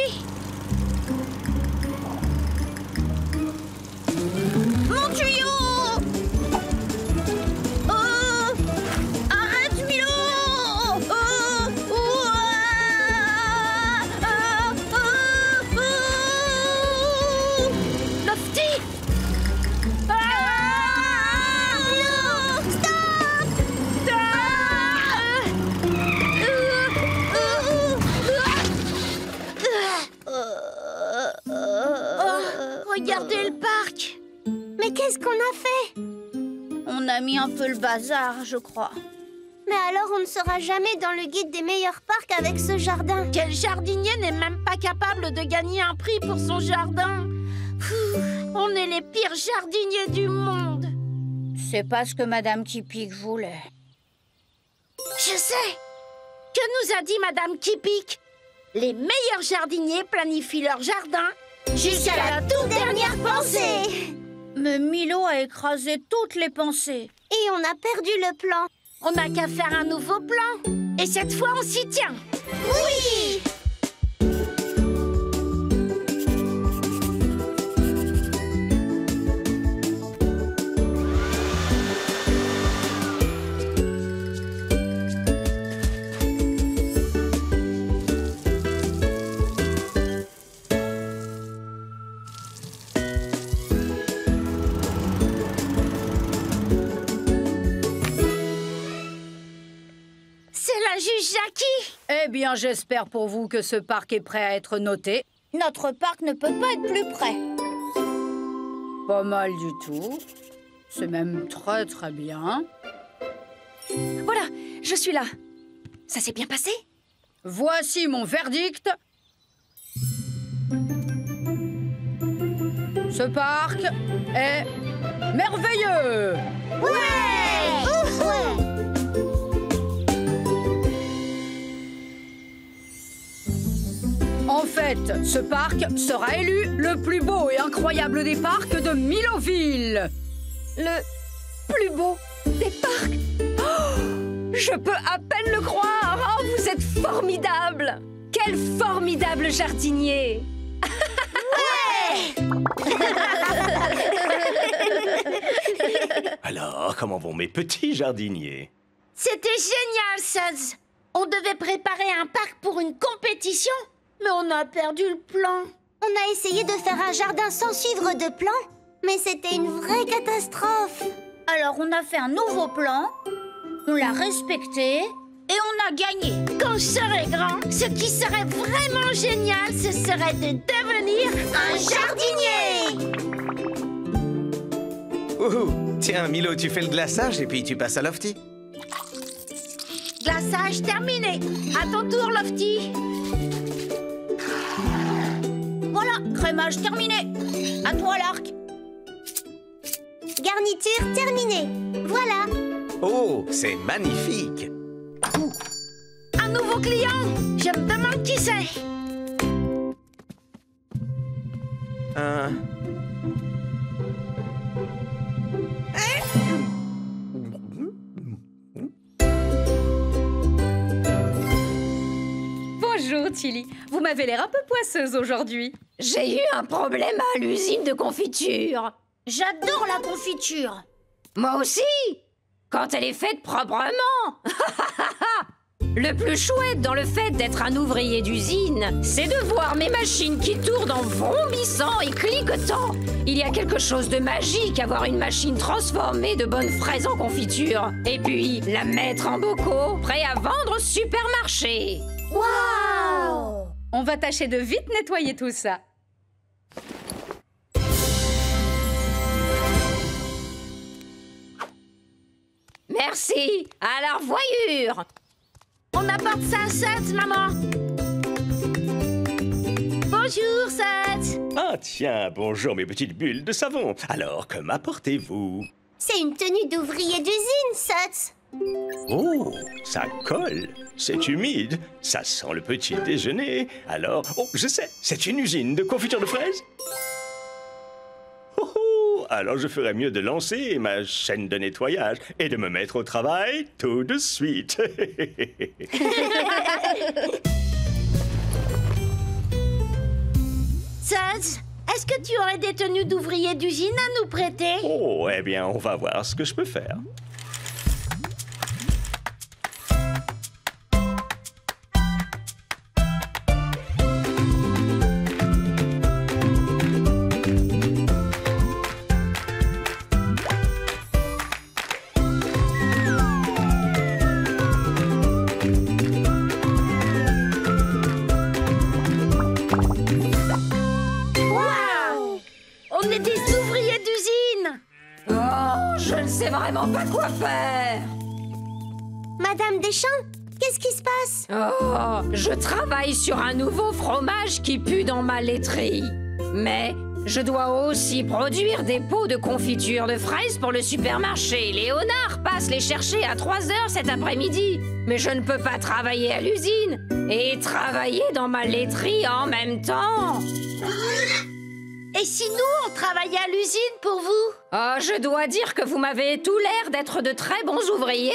Mon tuyau! Arrête Milo! Lofty! Non, stop! Regardez le parc. Mais qu'est-ce qu'on a fait? On a mis un peu le bazar, je crois. Mais alors on ne sera jamais dans le guide des meilleurs parcs avec ce jardin. Quel jardinier n'est même pas capable de gagner un prix pour son jardin? On est les pires jardiniers du monde. C'est pas ce que Madame Kipik voulait. Je sais. Que nous a dit Madame Kipik? Les meilleurs jardiniers planifient leur jardin jusqu'à la toute dernière pensée. Mais Milo a écrasé toutes les pensées. Et on a perdu le plan. On n'a qu'à faire un nouveau plan. Et cette fois, on s'y tient. Oui! Juge Jackie. Eh bien, j'espère pour vous que ce parc est prêt à être noté. Notre parc ne peut pas être plus près. Pas mal du tout. C'est même très très bien. Voilà, je suis là. Ça s'est bien passé? Voici mon verdict. Ce parc est merveilleux. Ouais! En fait, ce parc sera élu le plus beau et incroyable des parcs de Milloville. Le plus beau des parcs. Oh, je peux à peine le croire. Oh, vous êtes formidable. Quel formidable jardinier. Alors, comment vont mes petits jardiniers? C'était génial, Suds. On devait préparer un parc pour une compétition, mais on a perdu le plan. On a essayé de faire un jardin sans suivre de plan, mais c'était une vraie catastrophe. Alors on a fait un nouveau plan, on l'a respecté et on a gagné. Quand je serai grand, ce qui serait vraiment génial, ce serait de devenir un jardinier. Tiens, Milo, tu fais le glaçage et puis tu passes à Lofty. Glaçage terminé. À ton tour, Lofty. Voilà, crémage terminé. À toi, l'arc. Garniture terminée. Voilà. Oh, c'est magnifique. Un nouveau client. Je me demande qui c'est. Bonjour, Tilly. Vous m'avez l'air un peu poisseuse aujourd'hui. J'ai eu un problème à l'usine de confiture. J'adore la confiture. Moi aussi, quand elle est faite proprement. Le plus chouette dans le fait d'être un ouvrier d'usine, c'est de voir mes machines qui tournent en vrombissant et cliquetant. Il y a quelque chose de magique à voir une machine transformer de bonnes fraises en confiture. Et puis, la mettre en bocaux, prêt à vendre au supermarché. Waouh! On va tâcher de vite nettoyer tout ça. Merci. À la revoyure. On apporte ça à Suds, maman. Bonjour, Suds. Ah tiens, bonjour mes petites bulles de savon. Alors, que m'apportez-vous? C'est une tenue d'ouvrier d'usine, Suds. Oh, ça colle. C'est humide. Ça sent le petit déjeuner. Alors, oh, je sais, c'est une usine de confiture de fraises. Oh, oh, alors je ferais mieux de lancer ma chaîne de nettoyage et de me mettre au travail tout de suite. Suds, est-ce que tu aurais des tenues d'ouvrier d'usine à nous prêter? Oh, eh bien, on va voir ce que je peux faire. Vraiment pas quoi faire. Madame Deschamps, qu'est-ce qui se passe? Oh, je travaille sur un nouveau fromage qui pue dans ma laiterie. Mais je dois aussi produire des pots de confiture de fraises pour le supermarché. Léonard passe les chercher à 3 heures cet après-midi. Mais je ne peux pas travailler à l'usine et travailler dans ma laiterie en même temps. Et si nous, on travaillait à l'usine pour vous? Oh, je dois dire que vous m'avez tout l'air d'être de très bons ouvriers.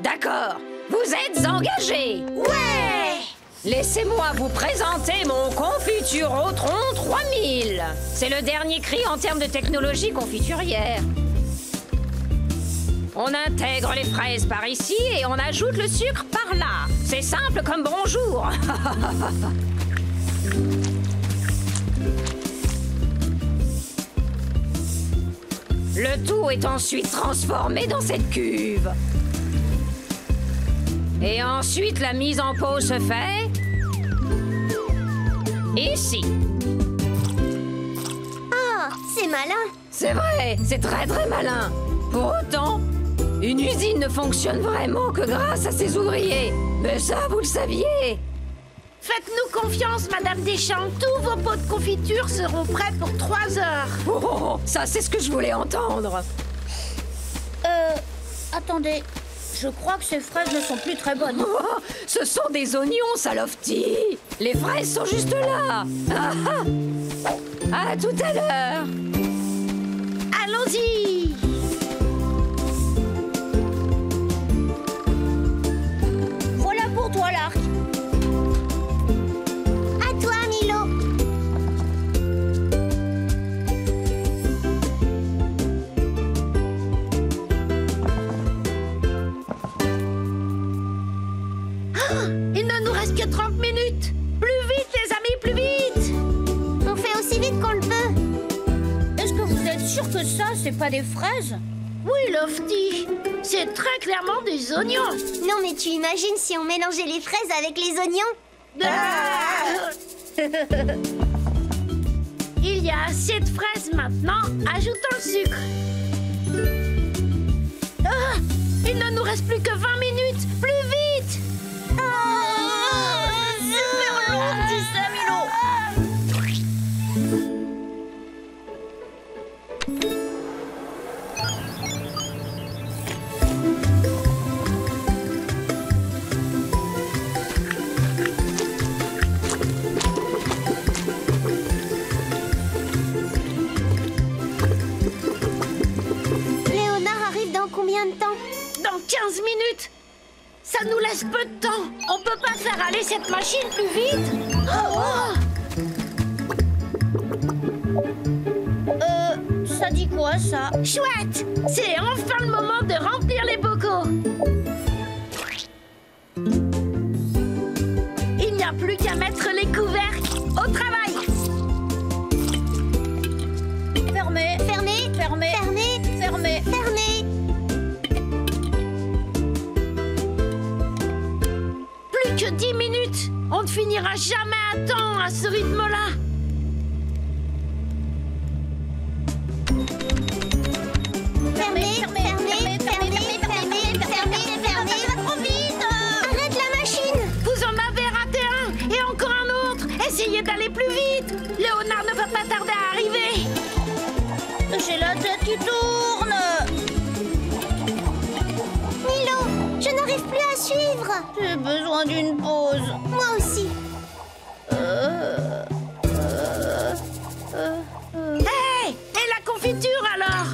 D'accord, vous êtes engagés. Ouais! Laissez-moi vous présenter mon Confiturotron 3000. C'est le dernier cri en termes de technologie confiturière. On intègre les fraises par ici et on ajoute le sucre par là. C'est simple comme bonjour. Le tout est ensuite transformé dans cette cuve. Et ensuite, la mise en pot se fait... ici. Ah, c'est malin. C'est vrai, c'est très très malin. Pour autant, une usine ne fonctionne vraiment que grâce à ses ouvriers. Mais ça, vous le saviez. Faites-nous confiance, Madame Deschamps. Tous vos pots de confiture seront prêts pour 3 heures. Oh, ça, c'est ce que je voulais entendre. Attendez. Je crois que ces fraises ne sont plus très bonnes. Oh, ce sont des oignons, ça, Lofty. Les fraises sont juste là. Ah, ah. À tout à l'heure. Allons-y. Voilà pour toi, l'arc. À toi, Milo. Il ne nous reste que 30 minutes. Plus vite, les amis, plus vite. On fait aussi vite qu'on le peut. Est-ce que vous êtes sûr que ça, c'est pas des fraises? Oui, Lofty. C'est très clairement des oignons. Non, mais tu imagines si on mélangeait les fraises avec les oignons? Il y a assez de fraises maintenant. Ajoutons le sucre. Ah, il ne nous reste plus que 20 minutes. Plus vite. Super long, dis ça, Milo. Léonard arrive dans combien de temps? Dans 15 minutes. Ça nous laisse peu de temps. On peut pas faire aller cette machine plus vite. Ça dit quoi, ça? Chouette. C'est enfin le moment de remplir les bocaux. Il n'y a plus qu'à mettre les couvercles. Au travail. Fermé. Fermé, Fermé. fermé, Fermé. fermé. Plus que 10 minutes. On ne finira jamais à temps à ce rythme-là. Fermé, fermé, fermé, fermé, fermé, fermé. Ça va trop vite. Arrête la machine. Vous en avez raté un et encore un autre. Essayez d'aller plus vite. Léonard ne va pas tarder à arriver. J'ai la tête qui tourne. Milo, je n'arrive plus à suivre. J'ai besoin d'une pause. Moi aussi. Hé, et la confiture alors?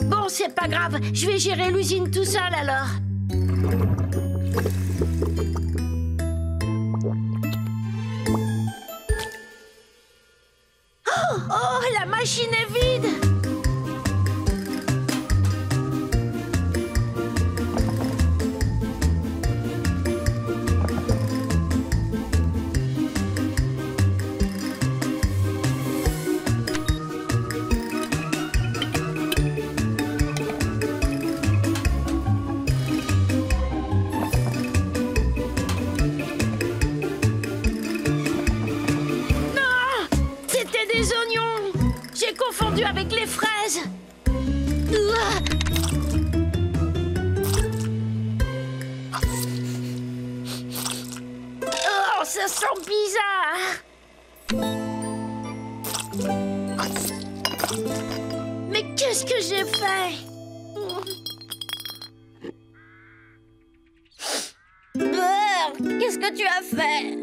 Bon, c'est pas grave. Je vais gérer l'usine tout seul alors. Oh, la machine est vide. Non, c'était des oignons. J'ai confondu avec les fraises. Oh, ça sent bizarre. Mais qu'est-ce que j'ai fait? Beurre, qu'est-ce que tu as fait?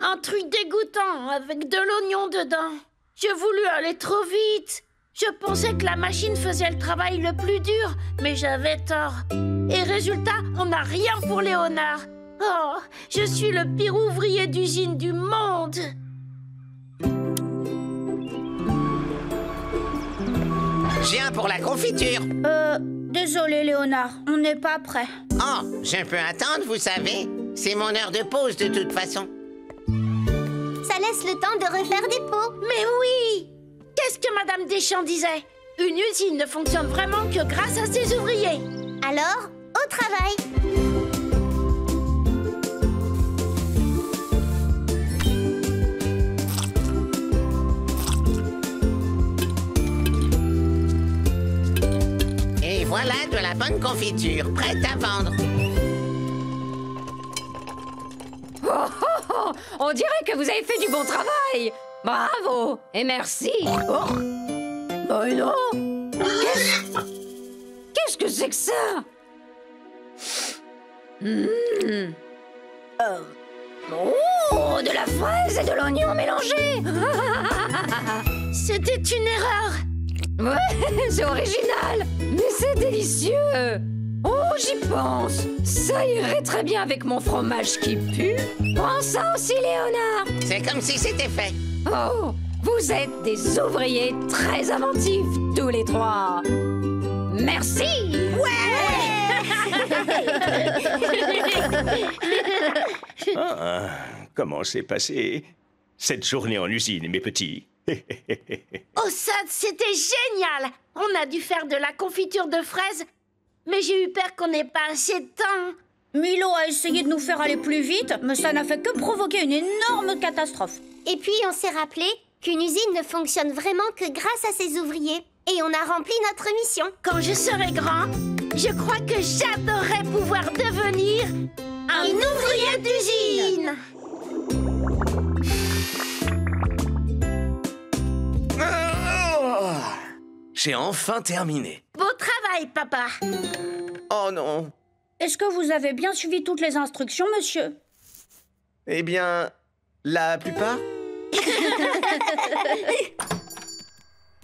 Un truc dégoûtant avec de l'oignon dedans. J'ai voulu aller trop vite. Je pensais que la machine faisait le travail le plus dur, mais j'avais tort. Et résultat, on n'a rien pour Léonard. Oh, je suis le pire ouvrier d'usine du monde. J'ai un pour la confiture. Désolé, Léonard, on n'est pas prêt. Oh, je peux attendre, vous savez. C'est mon heure de pause de toute façon. Ça laisse le temps de refaire des pots. Mais oui! Qu'est-ce que Madame Deschamps disait? Une usine ne fonctionne vraiment que grâce à ses ouvriers. Alors, au travail. Et voilà de la bonne confiture, prête à vendre. Oh, oh, oh, on dirait que vous avez fait du bon travail. Bravo et merci. Oh. Mais non. Qu'est-ce que c'est que ça? Oh, de la fraise et de l'oignon mélangés. C'était une erreur. Ouais, c'est original, mais c'est délicieux. Oh, j'y pense. Ça irait très bien avec mon fromage qui pue. Prends ça aussi, Léonard. C'est comme si c'était fait. Oh, vous êtes des ouvriers très inventifs, tous les trois. Merci. Ah, comment s'est passée cette journée en usine, mes petits? Oh, ça, c'était génial. On a dû faire de la confiture de fraises, mais j'ai eu peur qu'on n'ait pas assez de temps. Milo a essayé de nous faire aller plus vite, mais ça n'a fait que provoquer une énorme catastrophe. Et puis on s'est rappelé qu'une usine ne fonctionne vraiment que grâce à ses ouvriers. Et on a rempli notre mission. Quand je serai grand, je crois que j'adorerais pouvoir devenir un ouvrier d'usine. J'ai enfin terminé. Beau travail, papa. Oh non. Est-ce que vous avez bien suivi toutes les instructions, monsieur? Eh bien, la plupart.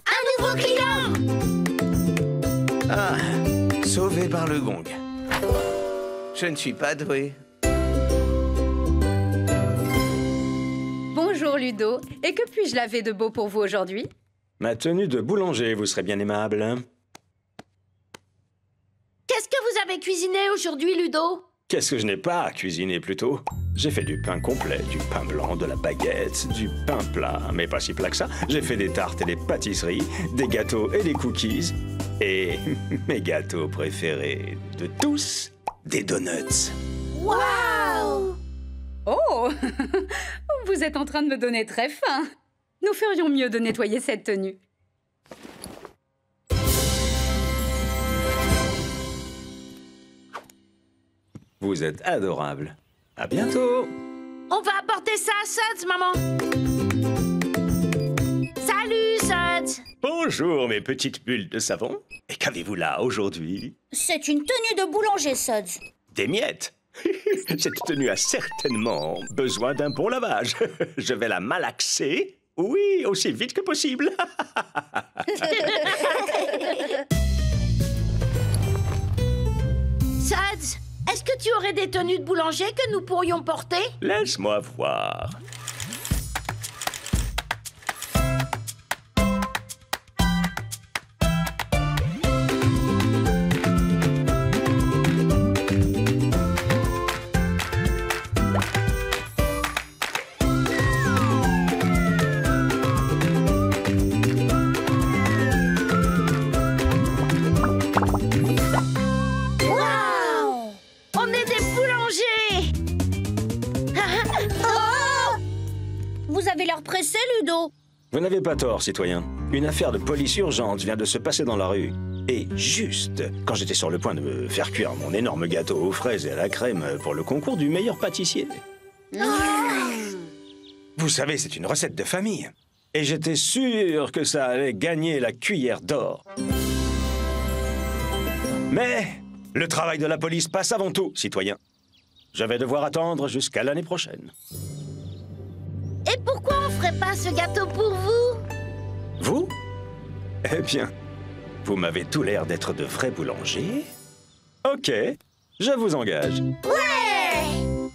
Un nouveau client. Ah, sauvé par le gong. Je ne suis pas doué. Bonjour Ludo, et que puis-je laver de beau pour vous aujourd'hui? Ma tenue de boulanger, vous serez bien aimable. Qu'est-ce que vous avez cuisiné aujourd'hui, Ludo? Qu'est-ce que je n'ai pas cuisiné plutôt? J'ai fait du pain complet, du pain blanc, de la baguette, du pain plat, mais pas si plat que ça. J'ai fait des tartes et des pâtisseries, des gâteaux et des cookies. Et mes gâteaux préférés de tous, des donuts. Waouh! Oh, vous êtes en train de me donner très faim. Nous ferions mieux de nettoyer cette tenue. Vous êtes adorable. À bientôt. On va apporter ça à Suds, maman. Salut, Suds. Bonjour, mes petites bulles de savon. Et qu'avez-vous là aujourd'hui? C'est une tenue de boulanger, Suds. Des miettes. Cette tenue a certainement besoin d'un bon lavage. Je vais la malaxer. Oui, aussi vite que possible. Suds, est-ce que tu aurais des tenues de boulanger que nous pourrions porter? Laisse-moi voir. Pressé, Ludo. Vous n'avez pas tort, citoyen. Une affaire de police urgente vient de se passer dans la rue. Et juste quand j'étais sur le point de me faire cuire mon énorme gâteau aux fraises et à la crème pour le concours du meilleur pâtissier. Vous savez, c'est une recette de famille. Et j'étais sûr que ça allait gagner la cuillère d'or. Mais le travail de la police passe avant tout, citoyen. Je vais devoir attendre jusqu'à l'année prochaine. Et pourquoi on ferait pas ce gâteau pour vous? Vous? Eh bien, vous m'avez tout l'air d'être de vrais boulangers. Ok, je vous engage. Ouais!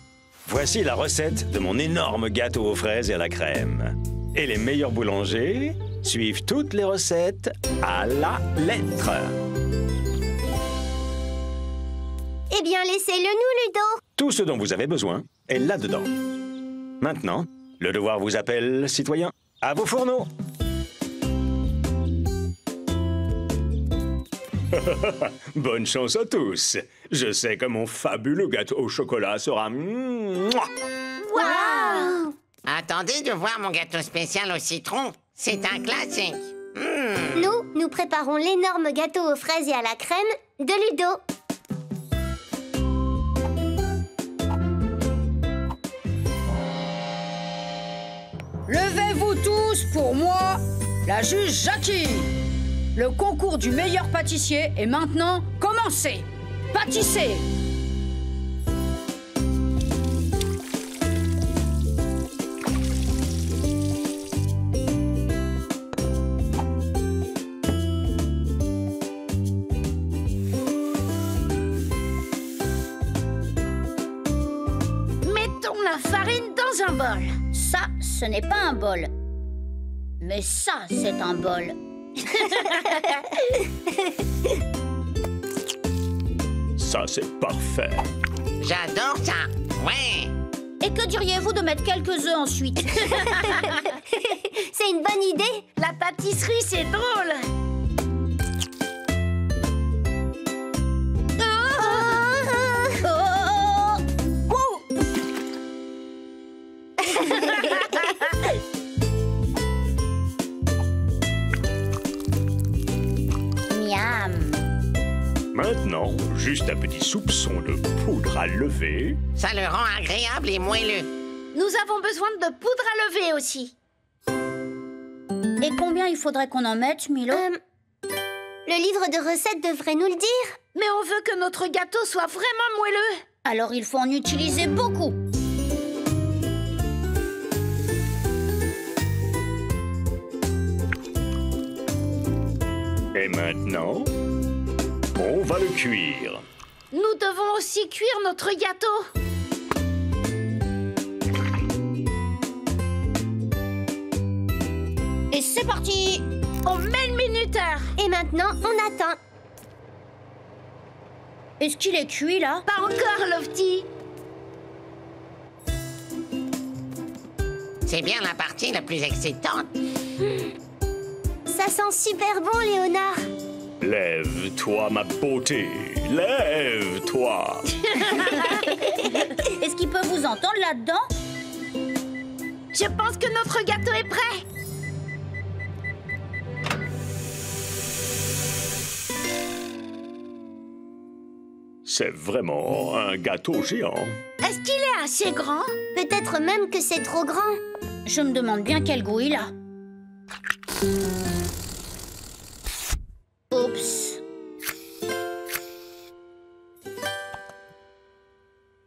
Voici la recette de mon énorme gâteau aux fraises et à la crème. Et les meilleurs boulangers suivent toutes les recettes à la lettre. Eh bien, laissez-le nous, Ludo. Tout ce dont vous avez besoin est là-dedans. Maintenant, le devoir vous appelle, citoyen. À vos fourneaux. Bonne chance à tous. Je sais que mon fabuleux gâteau au chocolat sera... Waouh! Attendez de voir mon gâteau spécial au citron. C'est un classique. Nous préparons l'énorme gâteau aux fraises et à la crème de Ludo. Levez-vous tous pour moi, la juge Jackie. Le concours du meilleur pâtissier est maintenant commencé. Pâtissez! la farine dans un bol. Ça, ce n'est pas un bol. Mais ça, c'est un bol. Ça, c'est parfait. J'adore ça. Ouais. Et que diriez-vous de mettre quelques œufs ensuite? C'est une bonne idée. La pâtisserie, c'est drôle. Miam. Maintenant, juste un petit soupçon de poudre à lever. Ça le rend agréable et moelleux. Nous avons besoin de poudre à lever aussi. Et combien il faudrait qu'on en mette, Milo? Le livre de recettes devrait nous le dire. Mais on veut que notre gâteau soit vraiment moelleux. Alors il faut en utiliser beaucoup. Et maintenant, on va le cuire. Nous devons aussi cuire notre gâteau. Et c'est parti! On met le minuteur. Et maintenant, on attend. Est-ce qu'il est cuit, là? Pas encore, Lofty. C'est bien la partie la plus excitante. Ça sent super bon, Léonard. Lève-toi, ma beauté. Lève-toi. Est-ce qu'il peut vous entendre là-dedans? Je pense que notre gâteau est prêt. C'est vraiment un gâteau géant. Est-ce qu'il est assez grand? Peut-être même que c'est trop grand. Je me demande bien quel goût il a. Oups.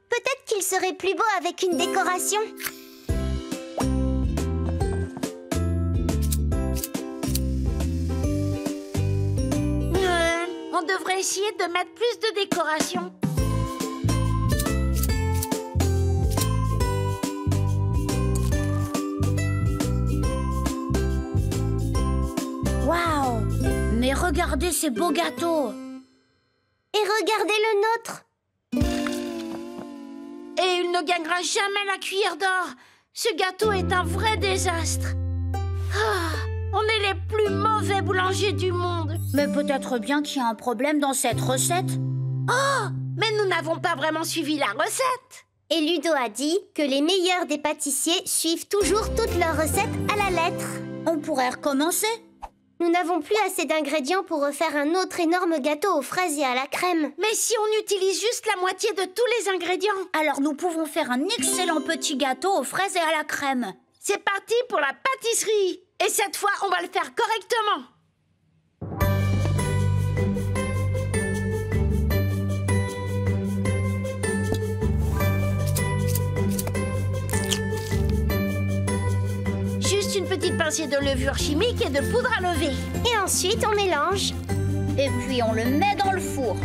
Peut-être qu'il serait plus beau avec une décoration. On devrait essayer de mettre plus de décoration. Waouh! Mais regardez ces beaux gâteaux! Et regardez le nôtre. Et il ne gagnera jamais la cuillère d'or. Ce gâteau est un vrai désastre. Ah, on est les plus mauvais boulangers du monde. Mais peut-être bien qu'il y a un problème dans cette recette. Oh, mais nous n'avons pas vraiment suivi la recette. Et Ludo a dit que les meilleurs des pâtissiers suivent toujours toutes leurs recettes à la lettre. On pourrait recommencer. Nous n'avons plus assez d'ingrédients pour refaire un autre énorme gâteau aux fraises et à la crème. Mais si on utilise juste la moitié de tous les ingrédients? Alors nous pouvons faire un excellent petit gâteau aux fraises et à la crème. C'est parti pour la pâtisserie. Et cette fois, on va le faire correctement. Juste une petite pincée de levure chimique et de poudre à lever. Et ensuite, on mélange. Et puis on le met dans le four.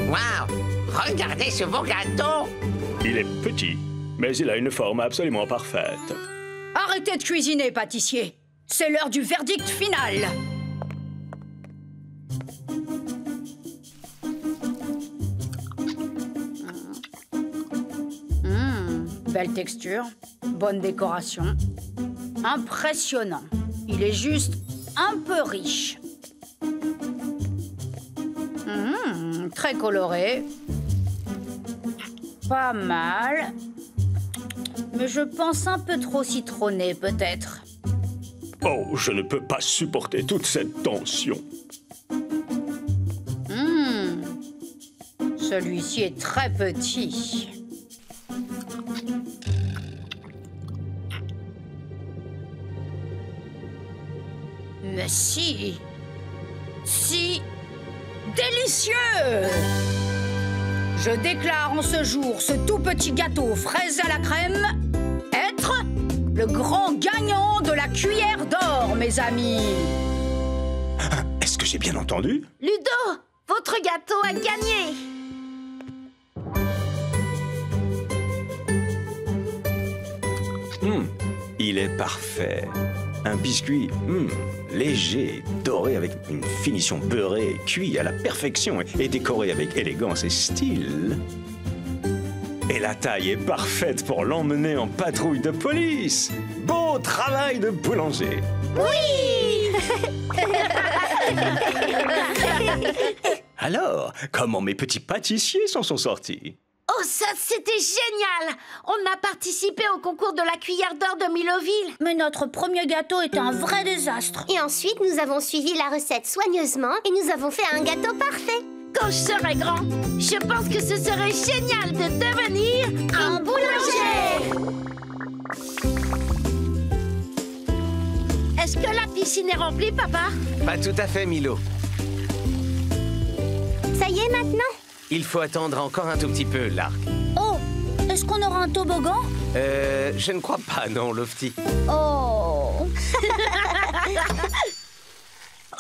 Waouh! Regardez ce beau gâteau! Il est petit, mais il a une forme absolument parfaite. Arrêtez de cuisiner, pâtissier. C'est l'heure du verdict final. Belle texture, bonne décoration. Impressionnant. Il est juste un peu riche. Très coloré. Pas mal. Mais je pense un peu trop citronné, peut-être. Oh, je ne peux pas supporter toute cette tension. Celui-ci est très petit. Mais si délicieux! Je déclare en ce jour ce tout petit gâteau aux fraises à la crème être le grand gagnant de la cuillère d'or, mes amis. Est-ce que j'ai bien entendu? Ludo, votre gâteau a gagné. Il est parfait. Un biscuit léger, doré avec une finition beurrée, cuit à la perfection et décoré avec élégance et style. Et la taille est parfaite pour l'emmener en patrouille de police. Beau travail de boulanger. Oui. Alors, comment mes petits pâtissiers s'en sont sortis? Oh, ça, c'était génial! On a participé au concours de la cuillère d'or de Milloville. Mais notre premier gâteau était un vrai désastre. Et ensuite, nous avons suivi la recette soigneusement et nous avons fait un gâteau parfait. Quand je serai grand, je pense que ce serait génial de devenir un boulanger! Est-ce que la piscine est remplie, papa? Pas tout à fait, Milo. Ça y est maintenant? Il faut attendre encore un tout petit peu, Lark. Oh, est-ce qu'on aura un toboggan? Je ne crois pas, non, Lofty. Oh.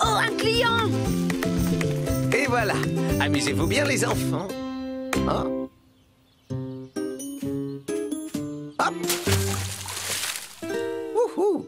Oh, un client! Et voilà. Amusez-vous bien, les enfants. Oh. Hop. Wouhou.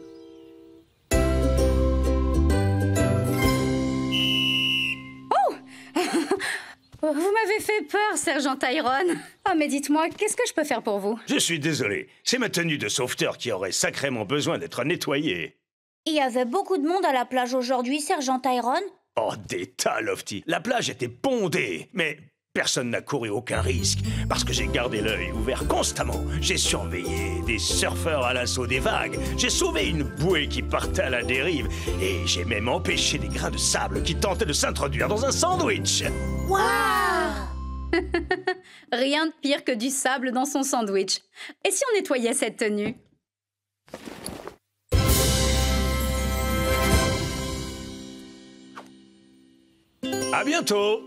Vous m'avez fait peur, sergent Tyrone. Ah, mais dites-moi, qu'est-ce que je peux faire pour vous? Je suis désolé. C'est ma tenue de sauveteur qui aurait sacrément besoin d'être nettoyée. Il y avait beaucoup de monde à la plage aujourd'hui, sergent Tyrone. Oh, des tas, Lofty. La plage était bondée, mais personne n'a couru aucun risque, parce que j'ai gardé l'œil ouvert constamment. J'ai surveillé des surfeurs à l'assaut des vagues, j'ai sauvé une bouée qui partait à la dérive, et j'ai même empêché des grains de sable qui tentaient de s'introduire dans un sandwich. Waouh! Rien de pire que du sable dans son sandwich. Et si on nettoyait cette tenue? À bientôt!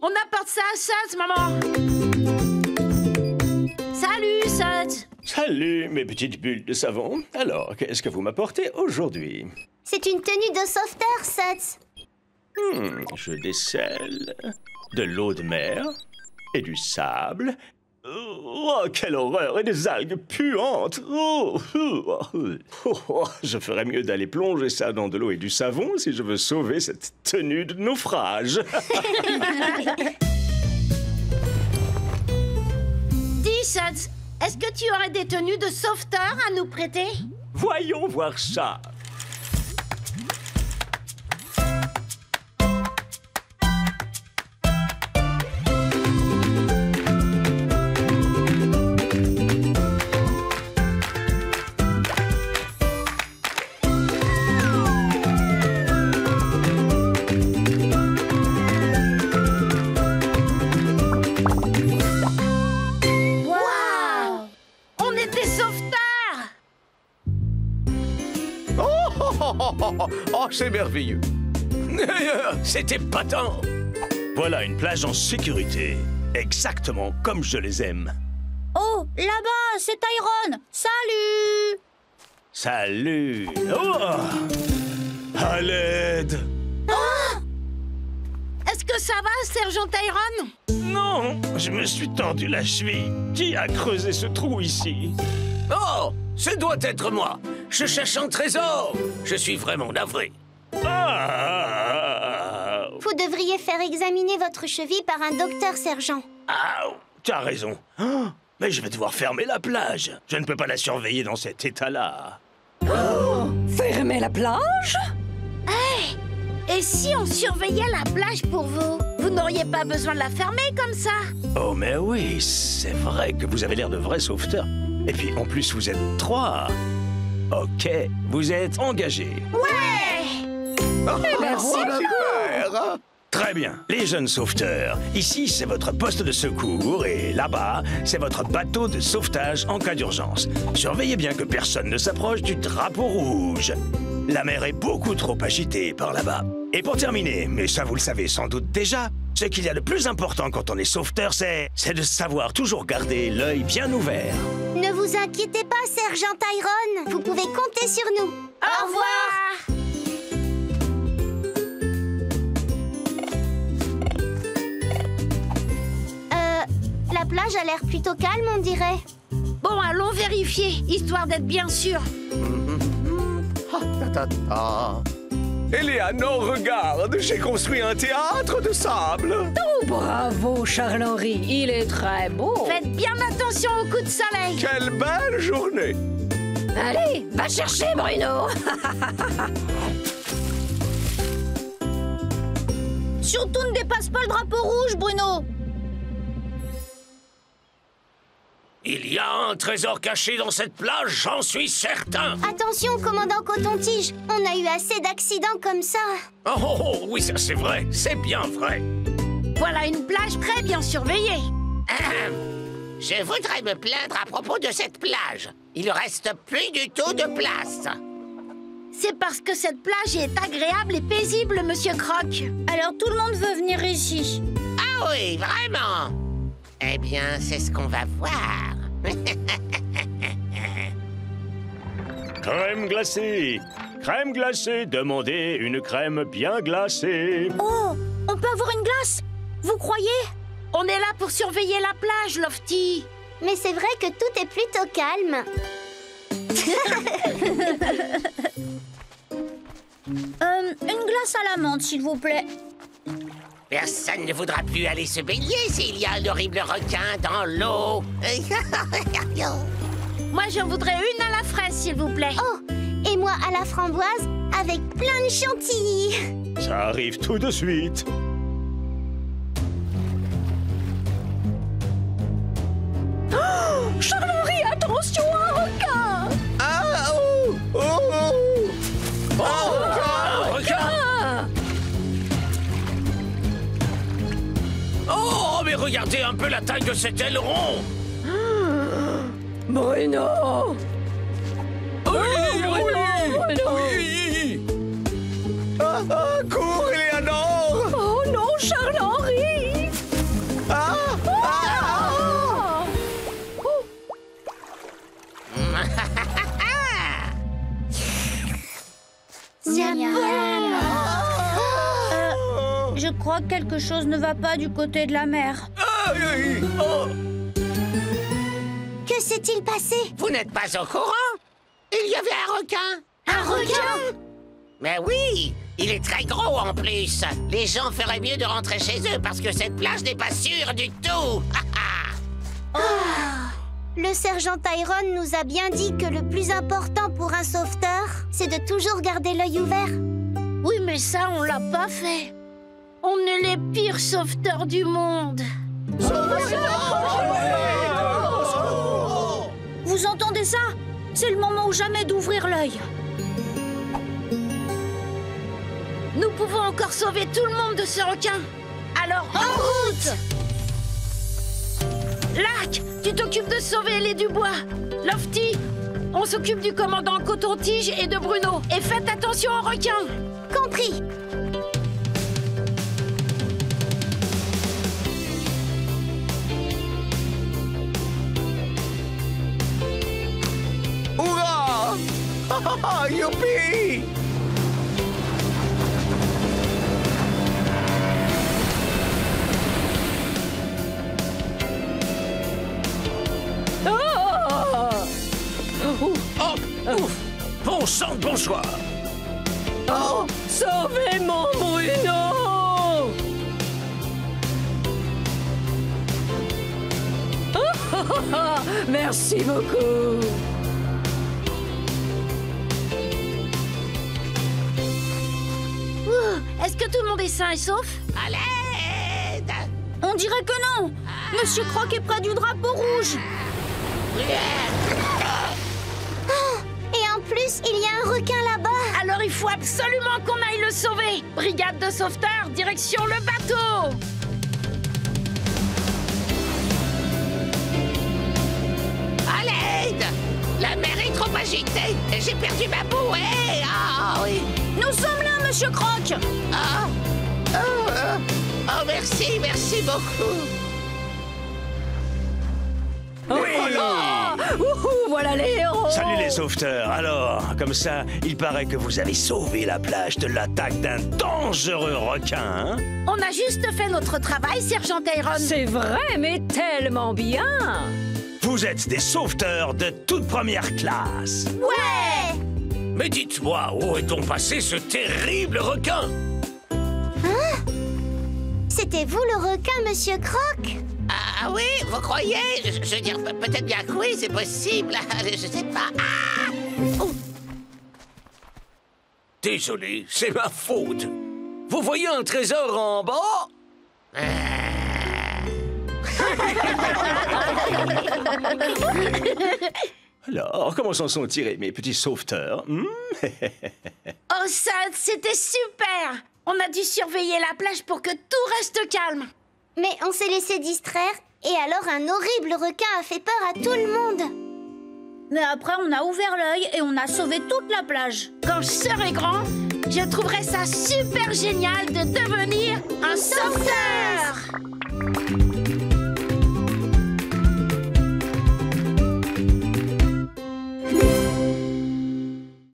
On apporte ça à Suds, maman! Salut, Suds! Salut, mes petites bulles de savon. Alors, qu'est-ce que vous m'apportez aujourd'hui? C'est une tenue de sauveteur, Suds. Je décèle de l'eau de mer et du sable. Oh, quelle horreur! Et des algues puantes! Je ferais mieux d'aller plonger ça dans de l'eau et du savon si je veux sauver cette tenue de naufrage. Dis, Suds, est-ce que tu aurais des tenues de sauveteur à nous prêter? Voyons voir ça. Oh, c'est merveilleux. C'était patent. Voilà une plage en sécurité. Exactement comme je les aime. Oh, là-bas, c'est Tyrone. Salut! Salut. Oh! À l'aide. Oh! Est-ce que ça va, sergent Tyrone? Non, je me suis tendu la cheville. Qui a creusé ce trou ici? Oh, ce doit être moi. Je cherche un trésor. Je suis vraiment navré. Ah! Vous devriez faire examiner votre cheville par un docteur, sergent. Ah, tu as raison. Oh, mais je vais devoir fermer la plage. Je ne peux pas la surveiller dans cet état-là. Oh, fermer la plage? Hey! Et si on surveillait la plage pour vous? Vous n'auriez pas besoin de la fermer comme ça? Oh, mais oui, c'est vrai que vous avez l'air de vrais sauveteurs. Et puis, en plus, vous êtes 3. Ok, vous êtes engagés. Ouais! Merci beaucoup. Très bien, les jeunes sauveteurs. Ici, c'est votre poste de secours et là-bas, c'est votre bateau de sauvetage en cas d'urgence. Surveillez bien que personne ne s'approche du drapeau rouge. La mer est beaucoup trop agitée par là-bas. Et pour terminer, mais ça vous le savez sans doute déjà, Ce qu'il y a de plus important quand on est sauveteur, c'est de savoir toujours garder l'œil bien ouvert. Ne vous inquiétez pas, Sergent Tyrone. Vous pouvez compter sur nous. Au revoir. La plage a l'air plutôt calme, on dirait. Bon, allons vérifier, histoire d'être bien sûr. Eleanor, regarde, j'ai construit un théâtre de sable. Oh, bravo, Charles-Henri, il est très beau. Faites bien attention aux coups de soleil. Quelle belle journée. Allez, va chercher, Bruno. Surtout ne dépasse pas le drapeau rouge, Bruno. Il y a un trésor caché dans cette plage, j'en suis certain. Attention, commandant Coton-Tige. On a eu assez d'accidents comme ça. Oh, oui, ça c'est vrai, c'est bien vrai. Voilà une plage très bien surveillée. Je voudrais me plaindre à propos de cette plage. Il ne reste plus du tout de place. C'est parce que cette plage est agréable et paisible, Monsieur Croc. Alors tout le monde veut venir ici. Ah oui, vraiment? Eh bien, c'est ce qu'on va voir. Crème glacée. Crème glacée, demandez une crème bien glacée. Oh, on peut avoir une glace? Vous croyez? On est là pour surveiller la plage, Lofty. Mais c'est vrai que tout est plutôt calme. Une glace à la menthe, s'il vous plaît. Personne ne voudra plus aller se baigner s'il y a un horrible requin dans l'eau. Moi, j'en voudrais une à la fraise, s'il vous plaît. Oh, et moi à la framboise avec plein de chantilly. Ça arrive tout de suite. Oh, Charles-Henri, attention, un requin. Ah, oh, oh, oh. Oh, Un requin! Oh, mais regardez un peu la taille de cet aileron. Bruno. Oui. Cours, Eleanor. Oh non, Charles-Henri. Je crois que quelque chose ne va pas du côté de la mer. Que s'est-il passé? Vous n'êtes pas au courant? Il y avait un requin. Un requin? Mais oui, il est très gros en plus. Les gens feraient mieux de rentrer chez eux parce que cette plage n'est pas sûre du tout. Le sergent Tyrone nous a bien dit que le plus important pour un sauveteur, c'est de toujours garder l'œil ouvert. Oui, mais ça, on l'a pas fait. On est les pires sauveteurs du monde. Vous entendez ça? C'est le moment ou jamais d'ouvrir l'œil. Nous pouvons encore sauver tout le monde de ce requin. Alors, en route! Lac, tu t'occupes de sauver les Dubois. Lofty, on s'occupe du commandant Coton-Tige et de Bruno. Et faites attention aux requins. Compris. Hurrah! Youpi! Bon sang, bonsoir. Oh, sauvez mon Bruno! Merci beaucoup. Est-ce que tout le monde est sain et sauf? À l'aide! On dirait que non. Monsieur Croc est près du drapeau rouge. Et en plus, il y a un requin là-bas. Alors il faut absolument qu'on aille le sauver. Brigade de sauveteurs, direction le bateau. À l'aide! La mer est trop agitée. J'ai perdu ma bouée. Ah oui. Nous sommes là, Monsieur Croc. Ah. Oh, merci, merci beaucoup. Voilà les héros. Salut les sauveteurs. Alors, comme ça, il paraît que vous avez sauvé la plage de l'attaque d'un dangereux requin, hein? On a juste fait notre travail, Sergent Iron. C'est vrai, mais tellement bien. Vous êtes des sauveteurs de toute première classe. Ouais. Mais dites-moi, où est-on passé ce terrible requin? C'était vous le requin, Monsieur Croc? Ah oui, vous croyez? Je veux dire, peut-être bien que oui, c'est possible. Je sais pas. Ah! Oh. Désolé, c'est ma faute. Vous voyez un trésor en bas? Alors, comment s'en sont tirés mes petits sauveteurs? Oh, ça, c'était super. On a dû surveiller la plage pour que tout reste calme. Mais on s'est laissé distraire et alors un horrible requin a fait peur à tout le monde. Mais après, on a ouvert l'œil et on a sauvé toute la plage. Quand je serai grand, je trouverai ça super génial de devenir un sauveteur.